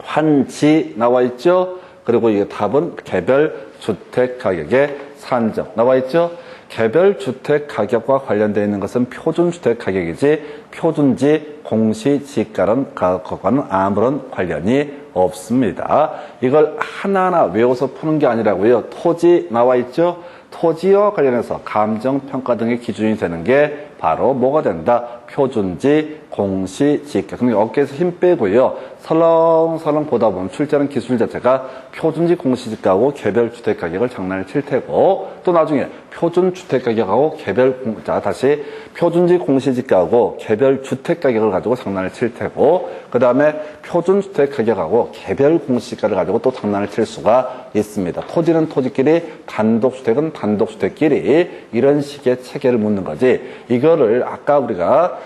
환지 나와 있죠? 그리고 이게 답은 개별 주택 가격의 산정 나와 있죠? 개별 주택 가격과 관련되어 있는 것은 표준 주택 가격이지 표준지 공시지가는 그것과는 아무런 관련이 없습니다. 이걸 하나하나 외워서 푸는 게 아니라고요. 토지 나와 있죠? 토지와 관련해서 감정평가 등의 기준이 되는 게 바로 뭐가 된다? 표준지 공시지가. 그럼 어깨에서 힘 빼고요. 설렁설렁 보다 보면 출제하는 기술 자체가 표준지 공시지가하고 개별 주택 가격을 장난을 칠 테고 또 나중에 표준 주택 가격하고 다시 표준지 공시지가하고 개별 주택 가격을 가지고 장난을 칠 테고 그 다음에 표준 주택 가격하고 개별 공시지가를 가지고 또 장난을 칠 수가 있습니다. 토지는 토지끼리 단독주택은 단독주택끼리 이런 식의 체계를 묻는 거지 이거를 아까 우리가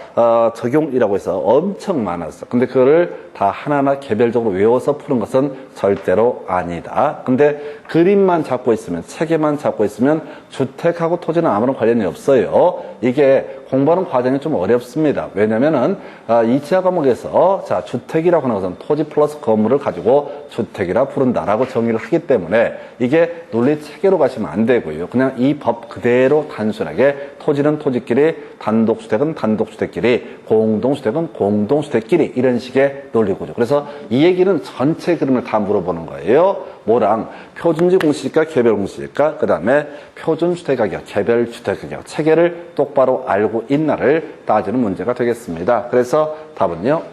적용이라고 해서 엄청 많았어. 근데 그거를 다 하나하나 개별적으로 외워서 푸는 것은 절대로 아니다. 근데 그림만 잡고 있으면 체계만 잡고 있으면 주택하고 토지는 아무런 관련이 없어요. 이게 공부하는 과정이 좀 어렵습니다. 왜냐면은, 이 지하 과목에서, 자, 주택이라고 하는 것은 토지 플러스 건물을 가지고 주택이라 부른다라고 정의를 하기 때문에 이게 논리 체계로 가시면 안 되고요. 그냥 이 법 그대로 단순하게 토지는 토지끼리, 단독주택은 단독주택끼리, 공동주택은 공동주택끼리 이런 식의 논리구조. 그래서 이 얘기는 전체 그림을 다 물어보는 거예요. 뭐랑 표준지 공시지가, 개별 공시지가, 그 다음에 표준주택 가격, 개별 주택 가격 체계를 똑바로 알고 있나를 따지는 문제가 되겠습니다. 그래서 답은요,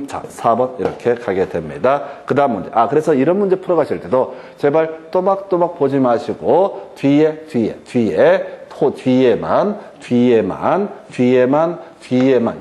자, 4번 이렇게 가게 됩니다. 그 다음 문제. 그래서 이런 문제 풀어가실 때도 제발 또박또박 보지 마시고 뒤에만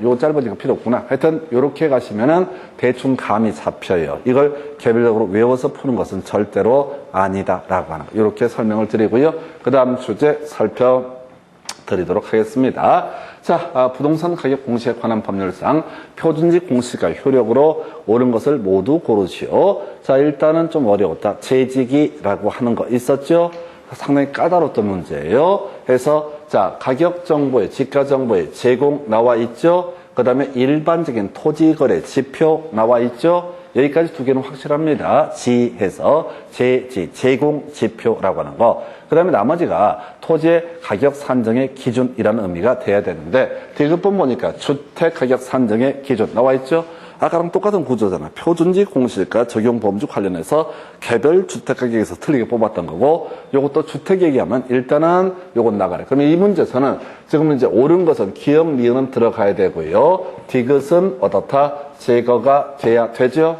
요 짧아진 거 필요 없구나. 하여튼 요렇게 가시면은 대충 감이 잡혀요. 이걸 개별적으로 외워서 푸는 것은 절대로 아니다라고 하는 거. 요렇게 설명을 드리고요. 그 다음 주제 살펴드리도록 하겠습니다. 자, 부동산 가격 공시에 관한 법률상 표준지 공시가 효력으로 옳은 것을 모두 고르시오. 자, 일단은 좀 어려웠다. 재지기라고 하는 거 있었죠? 상당히 까다로웠던 문제예요. 해서 자, 가격 정보에, 지가 정보에 제공 나와 있죠. 그 다음에 일반적인 토지 거래 지표 나와 있죠. 여기까지 두 개는 확실합니다. 지해서 제공 지표라고 하는 거. 그 다음에 나머지가 토지의 가격 산정의 기준이라는 의미가 돼야 되는데 디귿번 보니까 주택 가격 산정의 기준 나와 있죠. 아까랑 똑같은 구조잖아. 표준지 공시지가 적용 범주 관련해서 개별 주택 가격에서 틀리게 뽑았던 거고, 요것도 주택 얘기하면 일단은 요건 나가래. 그러면 이 문제에서는 지금 이제 옳은 것은 기억, 니은은 들어가야 되고요. 디귿은 어떻다? 제거가 돼야 되죠?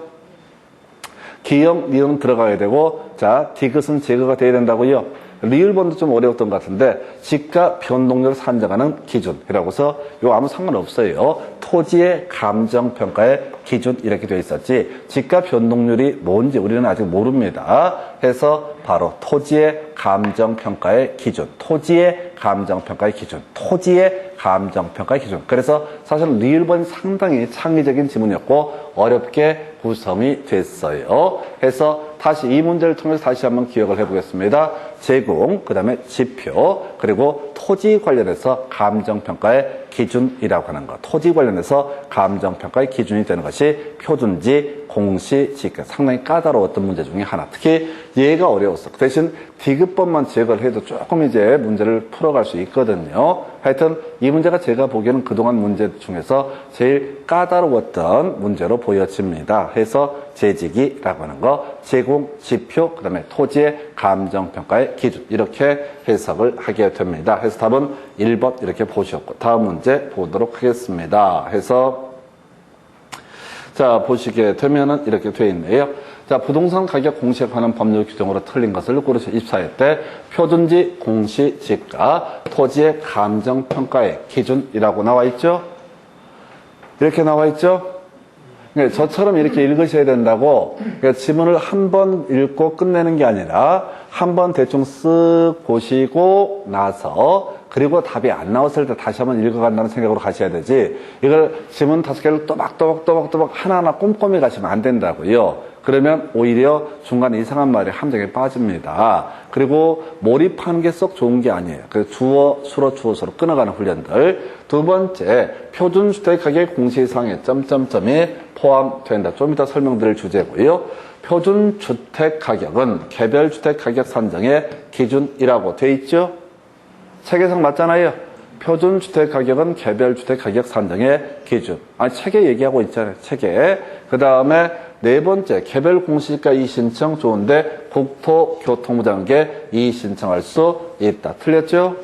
기억, 니은 들어가야 되고, 자, 디귿은 제거가 돼야 된다고요. 리을번도 좀 어려웠던 것 같은데, 지가 변동률을 산정하는 기준이라고서 요 아무 상관없어요. 토지의 감정평가의 기준 이렇게 되어 있었지, 지가 변동률이 뭔지 우리는 아직 모릅니다. 해서 바로 토지의 감정평가의 기준, 토지의 감정평가의 기준, 토지의 감정평가의 기준. 그래서 사실 리을번 상당히 창의적인 지문이었고 어렵게 구성이 됐어요. 해서 다시 이 문제를 통해서 다시 한번 기억을 해보겠습니다. 제공, 그 다음에 지표, 그리고 토지 관련해서 감정평가의 기준이라고 하는 것. 토지 관련해서 감정평가의 기준이 되는 것이 표준지, 공시, 지가. 상당히 까다로웠던 문제 중에 하나. 특히 얘가 어려웠어. 그 대신 디귿번만 제거를 해도 조금 이제 문제를 풀어갈 수 있거든요. 하여튼 이 문제가 제가 보기에는 그동안 문제 중에서 제일 까다로웠던 문제로 보여집니다. 해서 재지기라고 하는 거, 제공, 지표, 그 다음에 토지의 감정평가의 기준 이렇게 해석을 하게 됩니다. 해서 답은 1번 이렇게 보셨고 다음 문제 보도록 하겠습니다. 해서 자, 보시게 되면은 이렇게 되어 있네요. 자, 부동산 가격 공시에 관한 법률 규정으로 틀린 것을 고르시 24회 때 표준지, 공시, 지가, 토지의 감정평가의 기준이라고 나와 있죠? 이렇게 나와 있죠? 그러니까 저처럼 이렇게 읽으셔야 된다고, 그러니까 지문을 한 번 읽고 끝내는 게 아니라 한 번 대충 쓱 보시고 나서 그리고 답이 안 나왔을 때 다시 한번 읽어간다는 생각으로 가셔야 되지, 이걸 지문 5개를 또박또박 하나하나 꼼꼼히 가시면 안 된다고요. 그러면 오히려 중간에 이상한 말이 함정에 빠집니다. 그리고 몰입하는 게 썩 좋은 게 아니에요. 그래서 주어, 수로 끊어가는 훈련들. 두 번째, 표준주택 가격 공시사항에 점점점이 포함된다. 좀 이따 설명드릴 주제고요. 표준주택 가격은 개별주택 가격 산정의 기준이라고 돼 있죠? 책에서 맞잖아요. 표준주택 가격은 개별주택 가격 산정의 기준. 책에 얘기하고 있잖아요. 책에. 그 다음에 네 번째, 개별 공시지가 이의신청 좋은데 국토교통부 장관께 이의신청할 수 있다. 틀렸죠?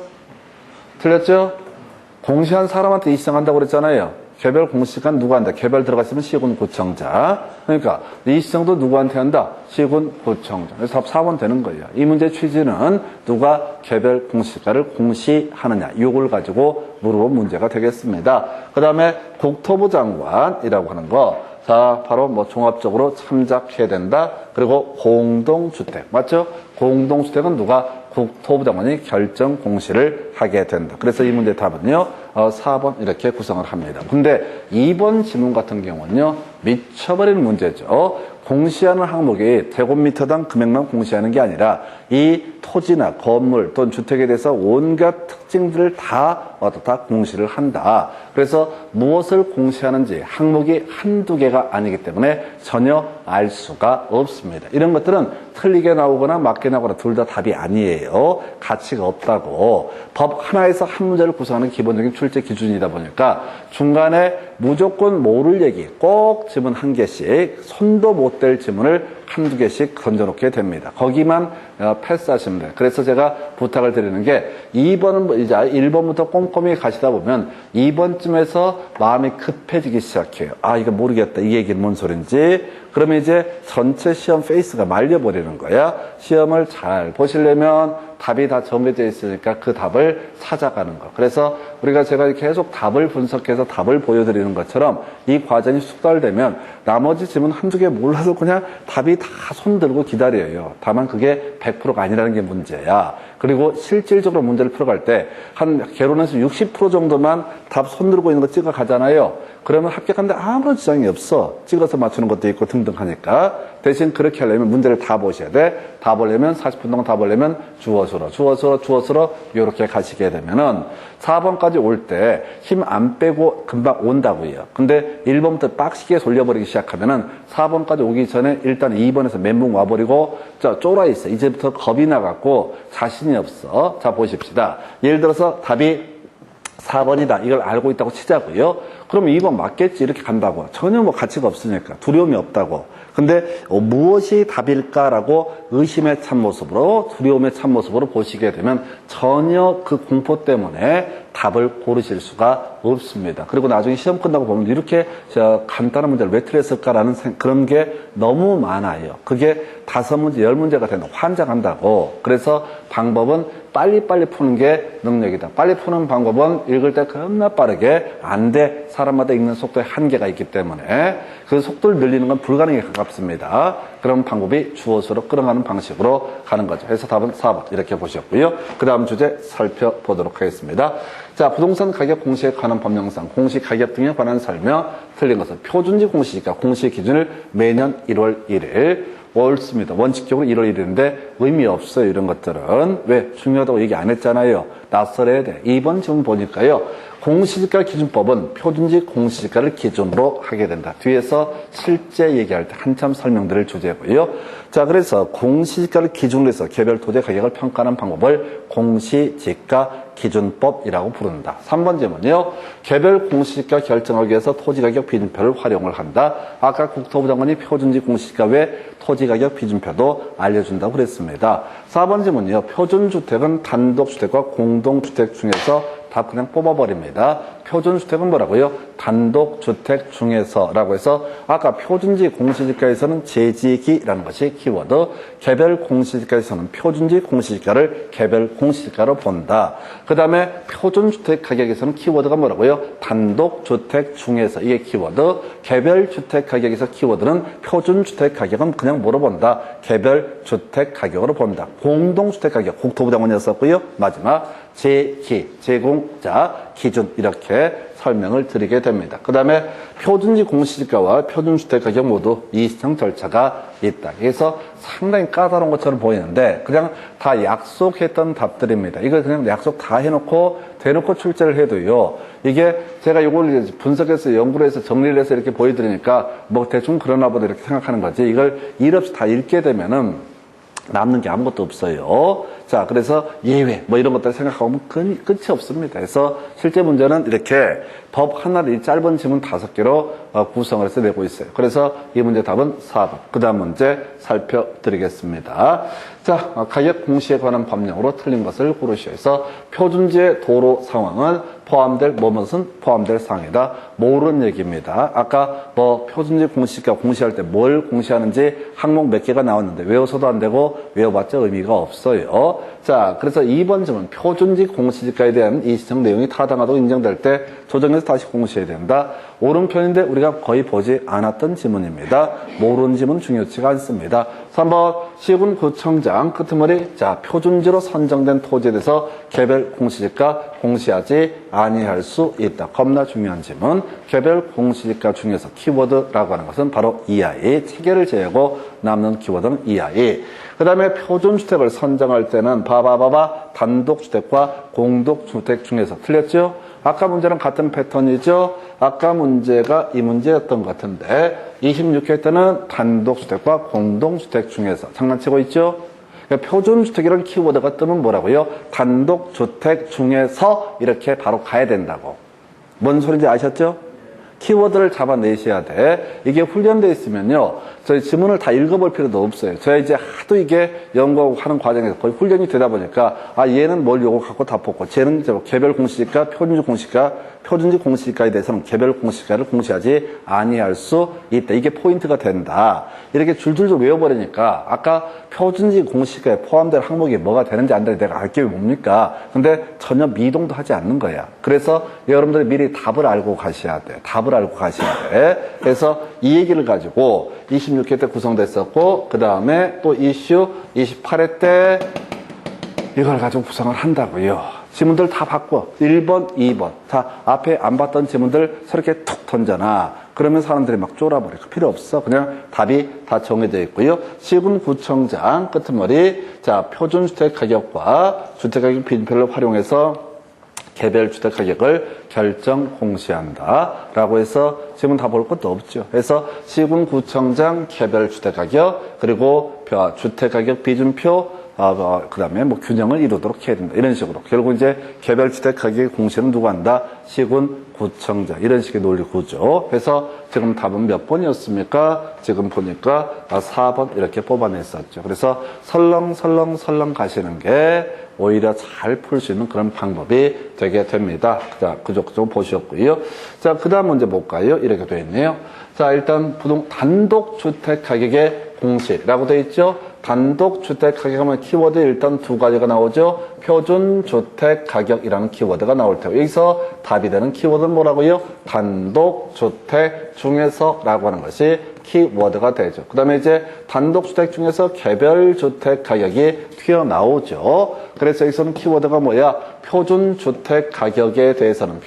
틀렸죠? 공시한 사람한테 이의신청한다고 그랬잖아요. 개별 공시지가 누가 한다? 개별 들어가 있으면 시군구청자. 그러니까 이의신청도 누구한테 한다? 시군구청자. 그래서 답 4번 되는 거예요. 이 문제 취지는 누가 개별 공시지가를 공시하느냐, 이걸 가지고 물어본 문제가 되겠습니다. 그 다음에 국토부 장관이라고 하는 거, 자, 바로 뭐 종합적으로 참작해야 된다. 그리고 공동주택. 맞죠? 공동주택은 누가? 국토부 장관이 결정 공시를 하게 된다. 그래서 이 문제 답은요, 4번 이렇게 구성을 합니다. 근데 2번 지문 같은 경우는요, 미쳐버리는 문제죠. 공시하는 항목이 제곱미터당 금액만 공시하는 게 아니라 이 토지나 건물 또는 주택에 대해서 온갖 특징들을 다 공시를 한다. 그래서 무엇을 공시하는지 항목이 한두 개가 아니기 때문에 전혀 알 수가 없습니다. 이런 것들은 틀리게 나오거나 맞게 나오거나 둘 다 답이 아니에요. 가치가 없다고. 법 하나에서 한 문제를 구성하는 기본적인 출제 기준이다 보니까 중간에 무조건 모를 얘기 꼭 지문 한 개씩 손도 못 댈 지문을 한두 개씩 던져놓게 됩니다. 거기만 패스하시면 돼요. 그래서 제가 부탁을 드리는 게 2번은 이제 1번부터 꼼꼼히 가시다 보면 2번쯤에서 마음이 급해지기 시작해요. 아, 이거 모르겠다. 이 얘기는 뭔 소린지. 그러면 이제 전체 시험 페이스가 말려버리는 거야. 시험을 잘 보시려면 답이 다 정해져 있으니까 그 답을 찾아가는 거. 그래서 우리가 제가 계속 답을 분석해서 답을 보여드리는 것처럼 이 과정이 숙달되면 나머지 지문 한두 개 몰라서 그냥 답이 다 손들고 기다려요. 다만 그게 100%가 아니라는 게 문제야. 그리고 실질적으로 문제를 풀어갈 때 한 개론에서 60% 정도만 답 손들고 있는 거 찍어 가잖아요. 그러면 합격하는데 아무런 지장이 없어. 찍어서 맞추는 것도 있고 등등 하니까. 대신 그렇게 하려면 문제를 다 보셔야 돼. 다 보려면 40분 동안 다 보려면 주어서로 이렇게 가시게 되면은 4번까지 올 때 힘 안 빼고 금방 온다고요. 근데 1번부터 빡시게 돌려버리기 시작하면은 4번까지 오기 전에 일단 2번에서 멘붕 와버리고 쫄아 있어. 이제부터 겁이 나갖고 자신이 없어. 자, 보십시다. 예를 들어서 답이 4번이다. 이걸 알고 있다고 치자고요. 그럼 2번 맞겠지. 이렇게 간다고. 전혀 뭐 가치가 없으니까. 두려움이 없다고. 근데 무엇이 답일까라고 의심의 참모습으로 두려움의 참모습으로 보시게 되면 전혀 그 공포 때문에 답을 고르실 수가 없습니다. 그리고 나중에 시험 끝나고 보면 이렇게 간단한 문제를 왜 틀렸을까라는 그런 게 너무 많아요. 그게 5문제, 10문제가 된다. 환장한다고. 그래서 방법은 빨리빨리 푸는 게 능력이다. 빨리 푸는 방법은 읽을 때 겁나 빠르게 안 돼. 사람마다 읽는 속도에 한계가 있기 때문에 그 속도를 늘리는 건 불가능에 가깝습니다. 그런 방법이 주어서로 끌어가는 방식으로 가는 거죠. 그래서 답은 4번 이렇게 보셨고요. 그 다음 주제 살펴보도록 하겠습니다. 자, 부동산 가격 공시에 관한 법령상, 공시 가격 등에 관한 설명, 틀린 것은 표준지 공시니까 공시 기준을 매년 1월 1일 옳습니다. 원칙적으로 1월 1일인데 의미 없어요. 이런 것들은. 왜? 중요하다고 얘기 안 했잖아요. 낯설어야 돼. 2번 지금 보니까요. 공시지가 기준법은 표준지 공시지가를 기준으로 하게 된다. 뒤에서 실제 얘기할 때 한참 설명드릴 주제고요. 자, 그래서 공시지가를 기준으로 해서 개별 토지 가격을 평가하는 방법을 공시지가 기준법이라고 부른다. 3번 질문이요. 개별 공시지가 결정하기 위해서 토지가격 비준표를 활용을 한다. 아까 국토부 장관이 표준지 공시지가 외 토지가격 비준표도 알려준다고 그랬습니다. 4번 질문이요. 표준주택은 단독주택과 공동주택 중에서 답 그냥 뽑아버립니다. 표준주택은 뭐라고요? 단독주택 중에서라고 해서 아까 표준지 공시지가에서는 재지기라는 것이 키워드, 개별 공시지가에서는 표준지 공시지가를 개별 공시지가로 본다. 그 다음에 표준주택 가격에서는 키워드가 뭐라고요? 단독주택 중에서 이게 키워드, 개별주택 가격에서 키워드는 표준주택 가격은 그냥 뭐로 본다? 개별주택 가격으로 본다. 공동주택 가격, 국토부 장관이었었고요. 마지막 제기, 제공자, 기준 이렇게 설명을 드리게 됩니다. 그 다음에 표준지 공시지가와 표준주택 가격 모두 이의신청 절차가 있다. 그래서 상당히 까다로운 것처럼 보이는데 그냥 다 약속했던 답들입니다. 이걸 그냥 약속 다 해놓고 대놓고 출제를 해도요. 이게 제가 이걸 분석해서 연구를 해서 정리를 해서 이렇게 보여드리니까 뭐 대충 그러나 보다 이렇게 생각하는 거지. 이걸 일 없이 다 읽게 되면은 남는 게 아무것도 없어요. 자, 그래서 예외 뭐 이런 것들 생각하면 끝이 없습니다. 그래서 실제 문제는 이렇게 법 하나를 이 짧은 지문 5개로 구성을 해서 내고 있어요. 그래서 이 문제 답은 4번. 그 다음 문제 살펴드리겠습니다. 자, 가격 공시에 관한 법령으로 틀린 것을 고르시오서 표준지의 도로 상황은 포함될 뭐뭇은 포함될 사항이다. 모르는 얘기입니다. 아까 뭐 표준지 공시가 공시할 때 뭘 공시하는지 항목 몇 개가 나왔는데 외워서도 안 되고 외워봤자 의미가 없어요. 자, 그래서 2번 질문. 표준직 공시지가에 대한 이 지정 내용이 타당하다고 인정될 때 조정해서 다시 공시해야 된다. 옳은 편인데 우리가 거의 보지 않았던 지문입니다. 모르는 지문 중요치가 않습니다. 3번 시군구청장 끄트머리 자 표준지로 선정된 토지에 대해서 개별 공시지가 공시하지 아니할 수 있다. 겁나 중요한 지문. 개별 공시지가 중에서 키워드라고 하는 것은 바로 이하이. 체계를 제외하고 남는 키워드는 이하이. 그 다음에 표준주택을 선정할 때는 봐봐 단독주택과 공동주택 중에서 틀렸죠? 아까 문제랑 같은 패턴이죠? 아까 문제가 이 문제였던 것 같은데 26회 때는 단독주택과 공동주택 중에서 장난치고 있죠? 그러니까 표준주택이라는 키워드가 뜨면 뭐라고요? 단독주택 중에서 이렇게 바로 가야 된다고. 뭔 소리인지 아셨죠? 키워드를 잡아내셔야 돼. 이게 훈련되어 있으면요. 저희 지문을 다 읽어볼 필요도 없어요. 저희 이제 하도 이게 연구하는 과정에서 거의 훈련이 되다 보니까 아 얘는 뭘 요거 갖고 다 뽑고 쟤는 개별 공시지가, 표준지 공시지가에 대해서는 개별 공시지가를 공시하지 아니할 수 있다. 이게 포인트가 된다. 이렇게 줄줄줄 외워버리니까 아까 표준지 공시지가에 포함된 항목이 뭐가 되는지 안 되는지 내가 알 게 뭡니까? 근데 전혀 미동도 하지 않는 거야. 그래서 여러분들이 미리 답을 알고 가셔야 돼. 답을 알고 가셔야 돼. 그래서 이 얘기를 가지고 26회 때 구성됐었고 그 다음에 또 이슈 28회 때 이걸 가지고 구성을 한다고요. 지문들 다 바꿔. 1번, 2번. 다 앞에 안 봤던 지문들 저렇게 툭 던져놔. 그러면 사람들이 막 쫄아버려. 필요 없어. 그냥 답이 다 정해져 있고요. 시군구청장 끄트머리. 자, 표준주택 가격과 주택가격 비율표를 활용해서 개별 주택 가격을 결정 공시한다. 라고 해서 지금 다 볼 것도 없죠. 그래서 시군구청장 개별 주택 가격, 그리고 주택 가격 비준표, 그 다음에 뭐 균형을 이루도록 해야 된다. 이런 식으로. 결국 이제 개별 주택 가격 공시는 누가 한다? 시군구청장. 이런 식의 논리 구조. 그래서 지금 답은 몇 번이었습니까? 지금 보니까 4번 이렇게 뽑아냈었죠. 그래서 설렁설렁 가시는 게 오히려 잘 풀 수 있는 그런 방법이 되게 됩니다. 자, 그 정도 보셨고요. 자, 그 다음 문제 볼까요? 이렇게 되어 있네요. 자, 일단 단독주택 가격의 공시라고 되어 있죠? 단독주택 가격하면 키워드 일단 두 가지가 나오죠. 표준주택 가격이라는 키워드가 나올 테고 여기서 답이 되는 키워드는 뭐라고요? 단독주택 중에서라고 하는 것이 키워드가 되죠. 그 다음에 이제 단독주택 중에서 개별주택 가격이 튀어나오죠. 그래서 여기서는 키워드가 뭐야? 표준주택 가격에 대해서는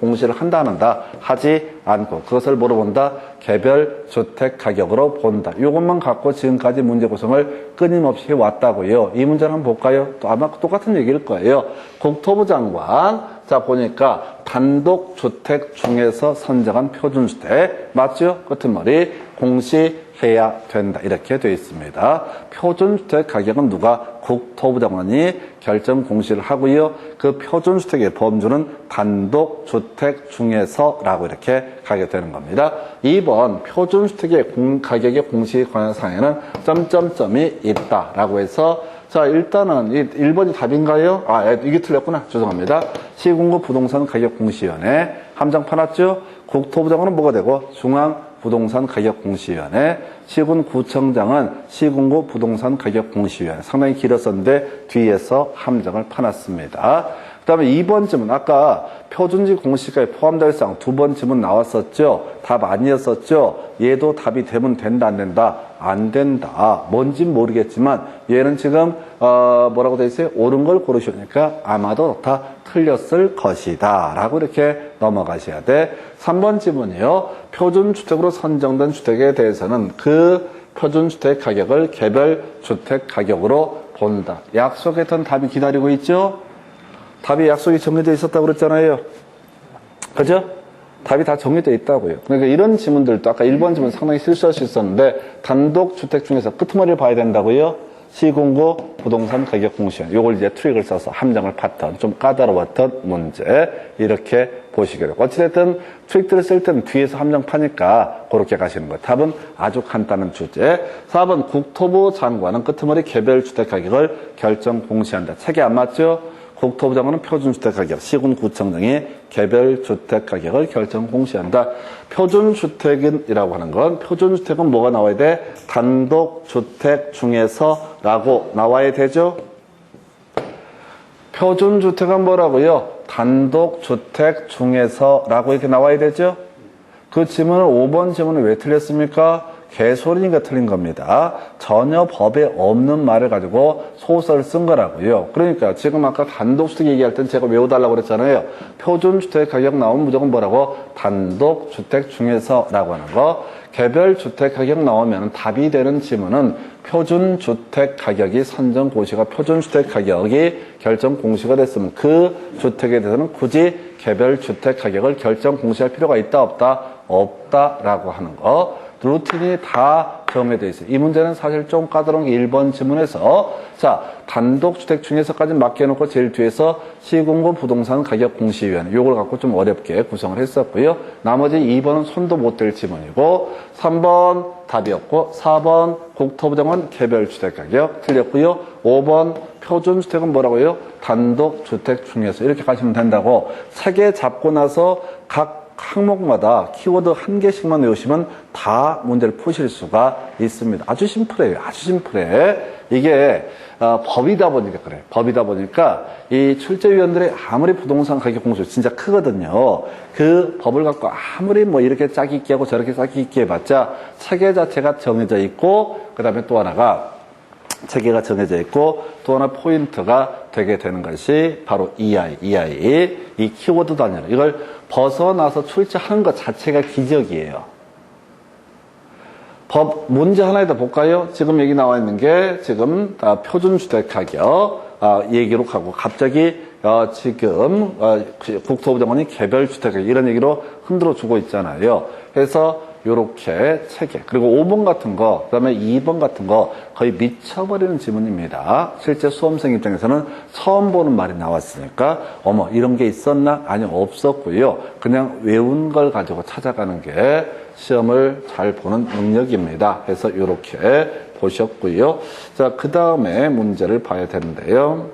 공시를 한다 안 한다? 하지 않고 그것을 뭐로 본다? 개별주택 가격으로 본다. 이것만 갖고 지금까지 문제 구성을 끊임없이 해왔다고요. 이 문제를 한번 볼까요? 또 아마 똑같은 얘기일 거예요. 국토부 장관 자 보니까 단독주택 중에서 선정한 표준주택 맞죠? 끄트머리 공시해야 된다. 이렇게 되어 있습니다. 표준주택 가격은 누가? 국토부 장관이 결정 공시를 하고요. 그 표준주택의 범주는 단독주택 중에서라고 이렇게 가게 되는 겁니다. 2번 표준주택의 가격의 공시에 관한 사항에는 점점점이 있다라고 해서 자 일단은 1번이 답인가요? 아 이게 틀렸구나. 죄송합니다. 시군구 부동산 가격 공시위원회 함장 파놨죠? 국토부 장관은 뭐가 되고 중앙부동산 가격 공시위원회 시군구청장은 시군구 부동산 가격 공시위원회 상당히 길었었는데 뒤에서 함장을 파놨습니다. 그 다음에 2번 질문 아까 표준지 공시가에 포함될 사항 2번 질문 나왔었죠. 답 아니었었죠. 얘도 답이 되면 된다 안 된다? 안 된다. 뭔진 모르겠지만 얘는 지금 뭐라고 돼 있어요? 옳은 걸 고르시니까 아마도 다 틀렸을 것이다 라고 이렇게 넘어가셔야 돼. 3번 질문이요. 표준주택으로 선정된 주택에 대해서는 그 표준주택 가격을 개별주택 가격으로 본다. 약속했던 답이 기다리고 있죠? 답이 약속이 정해져 있었다고 그랬잖아요. 그죠? 답이 다 정해져 있다고요. 그러니까 이런 지문들도 아까 1번 지문 상당히 실수할 수 있었는데 단독주택 중에서 끄트머리를 봐야 된다고요. 시군구 부동산 가격 공시위원회. 요걸 이제 트릭을 써서 함정을 팠던 좀 까다로웠던 문제 이렇게 보시기로. 어찌됐든 트릭들을 쓸 때는 뒤에서 함정 파니까 그렇게 가시는 거예요. 답은 아주 간단한 주제. 4번 국토부 장관은 끄트머리 개별주택 가격을 결정 공시한다. 책이 안 맞죠? 국토부 장관은 표준주택가격, 시군구청장이 개별주택가격을 결정 공시한다. 표준주택이라고 하는 건 표준주택은 뭐가 나와야 돼? 단독주택 중에서라고 나와야 되죠. 표준주택은 뭐라고요? 단독주택 중에서라고 이렇게 나와야 되죠. 그 지문을 5번 지문은 왜 틀렸습니까? 개소리니까 틀린 겁니다. 전혀 법에 없는 말을 가지고 소설을 쓴 거라고요. 그러니까 지금 아까 단독주택 얘기할 땐 제가 외워달라고 그랬잖아요. 표준주택 가격 나오면 무조건 뭐라고? 단독주택 중에서라고 하는 거. 개별주택 가격 나오면 답이 되는 지문은 표준주택 가격이 선정 고시가 표준주택 가격이 결정 공시가 됐으면 그 주택에 대해서는 굳이 개별주택 가격을 결정 공시할 필요가 있다 없다? 없다라고 하는 거. 루틴이 다 정해져 있어요. 이 문제는 사실 좀 까다로운 게 1번 지문에서 자 단독주택 중에서까지 맡겨놓고 제일 뒤에서 시군구 부동산 가격 공시위원회 요걸 갖고 좀 어렵게 구성을 했었고요. 나머지 2번은 손도 못 댈 지문이고 3번 답이 없고 4번 국토부 장관 개별주택 가격 틀렸고요. 5번 표준주택은 뭐라고요? 단독주택 중에서 이렇게 가시면 된다고 3개 잡고 나서 각 항목마다 키워드 1개씩만 외우시면 다 문제를 푸실 수가 있습니다. 아주 심플해요. 아주 심플해. 이게 법이다 보니까 그래. 법이다 보니까 이 출제위원들이 아무리 부동산 가격 공시 진짜 크거든요. 그 법을 갖고 아무리 뭐 이렇게 짝 있게 하고 저렇게 짝 있게 해봤자 체계 자체가 정해져 있고 그 다음에 또 하나가 체계가 정해져 있고 또 하나 포인트가 되게 되는 것이 바로 EI, 이 키워드 단위로 이걸 벗어나서 출제하는 것 자체가 기적이에요. 법 문제 하나에다 볼까요? 지금 여기 나와 있는 게 지금 표준주택 가격 얘기로 가고 갑자기 지금 국토부 장관이 개별주택 가격 이런 얘기로 흔들어 주고 있잖아요. 그래서 요렇게 체계 그리고 5번 같은 거 그다음에 2번 같은 거 거의 미쳐버리는 지문입니다. 실제 수험생 입장에서는 처음 보는 말이 나왔으니까 어머 이런 게 있었나? 아니요 없었고요. 그냥 외운 걸 가지고 찾아가는 게 시험을 잘 보는 능력입니다. 그래서 요렇게 보셨고요. 자, 그 다음에 문제를 봐야 되는데요.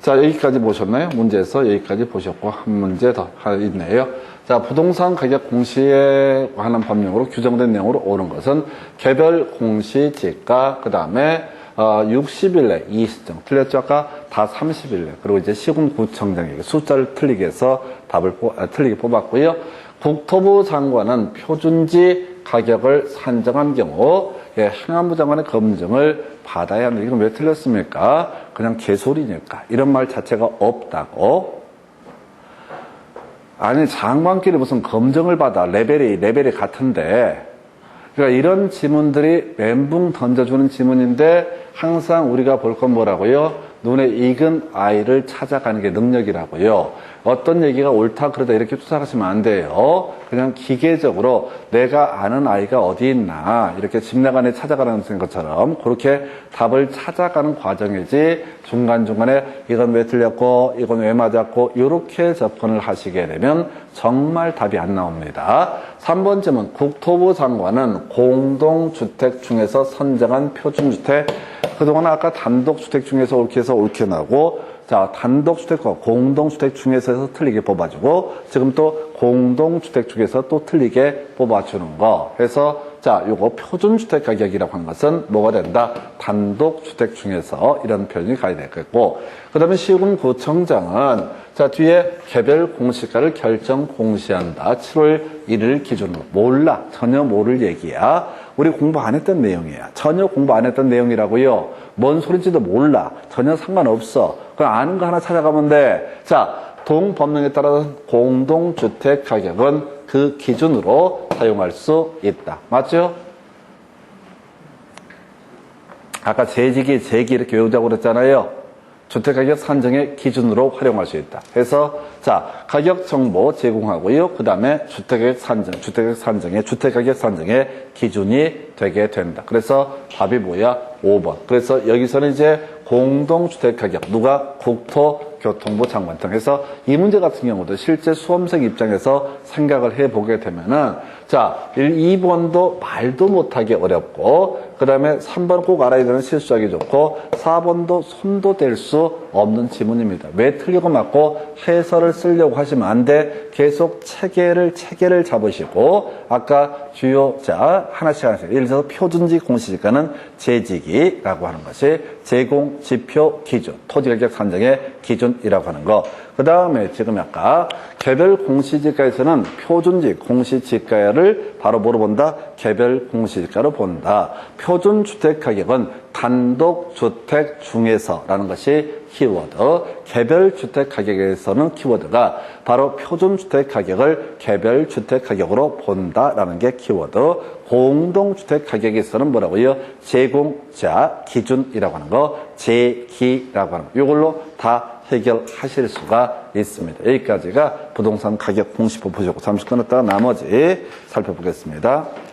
자, 여기까지 보셨나요? 문제에서 여기까지 보셨고 한 문제 더 있네요. 자, 부동산 가격 공시에 관한 법령으로 규정된 내용으로 옳은 것은 개별 공시지가 그 다음에 60일 내 이의신청 틀렸죠? 아까 다 30일 내 그리고 이제 시군구청장에게 숫자를 틀리게 해서 답을 틀리게 뽑았고요. 국토부 장관은 표준지 가격을 산정한 경우 행안부 장관의 검증을 받아야 하는데 이건 왜 틀렸습니까? 그냥 개소리니까 이런 말 자체가 없다고. 아니 장관끼리 무슨 검증을 받아 레벨이 같은데 그러니까 이런 지문들이 멘붕 던져주는 지문인데 항상 우리가 볼 건 뭐라고요? 눈에 익은 아이를 찾아가는 게 능력이라고요. 어떤 얘기가 옳다 그러다 이렇게 추측하시면 안 돼요. 그냥 기계적으로 내가 아는 아이가 어디 있나 이렇게 집 나간에 찾아가는 것처럼 그렇게 답을 찾아가는 과정이지 중간중간에 이건 왜 틀렸고 이건 왜 맞았고 이렇게 접근을 하시게 되면 정말 답이 안 나옵니다. 3번쯤은 국토부 장관은 공동주택 중에서 선정한 표준주택 그동안 아까 단독주택 중에서 옳게 해서 옳게 나고 자 단독주택과 공동주택 중에서 해서 틀리게 뽑아주고 지금 또 공동주택 중에서 또 틀리게 뽑아주는 거 해서 자 요거 표준주택 가격이라고 하는 것은 뭐가 된다? 단독주택 중에서 이런 표현이 가야 되겠고 그 다음에 시군구청장은 자 뒤에 개별 공시가를 결정 공시한다. 7월 1일 기준으로 몰라 전혀 모를 얘기야. 우리 공부 안 했던 내용이야. 전혀 공부 안 했던 내용이라고요. 뭔 소리인지도 몰라. 전혀 상관없어. 그럼 아는 거 하나 찾아가면 돼. 자, 동법령에 따라서 공동주택 가격은 그 기준으로 사용할 수 있다. 맞죠? 아까 재기 이렇게 외우자고 그랬잖아요. 주택가격 산정의 기준으로 활용할 수 있다. 그래서 자 가격 정보 제공하고요. 그 다음에 주택가격 산정의 기준이 되게 된다. 그래서 답이 뭐야? 5번. 그래서 여기서는 이제 공동주택가격 누가 국토교통부 장관 등 해서 이 문제 같은 경우도 실제 수험생 입장에서 생각을 해보게 되면은 자 2번도 말도 못하게 어렵고 그 다음에 3번 꼭 알아야 되는 실수하기 좋고 4번도 손도 댈 수 없는 지문입니다. 왜 틀리고 맞고 해설을 쓰려고 하시면 안 돼. 계속 체계를 잡으시고 아까 주요 자 하나씩 예를 들어서 표준지 공시지가는 재지기라고 하는 것이 제공 지표 기준 토지가격 산정의 기준이라고 하는 거. 그 다음에 지금 아까 개별 공시지가에서는 표준지 공시지가를 바로 뭐로 본다? 개별 공시지가로 본다. 표준주택가격은 단독주택 중에서라는 것이 키워드. 개별주택가격에서는 키워드가 바로 표준주택가격을 개별주택가격으로 본다라는 게 키워드. 공동주택가격에서는 뭐라고요? 제공자 기준이라고 하는 거, 제기라고 하는 거. 이걸로 다 해결하실 수가 있습니다. 여기까지가 부동산 가격 공시법 보시고 잠시 끊었다가 나머지 살펴보겠습니다.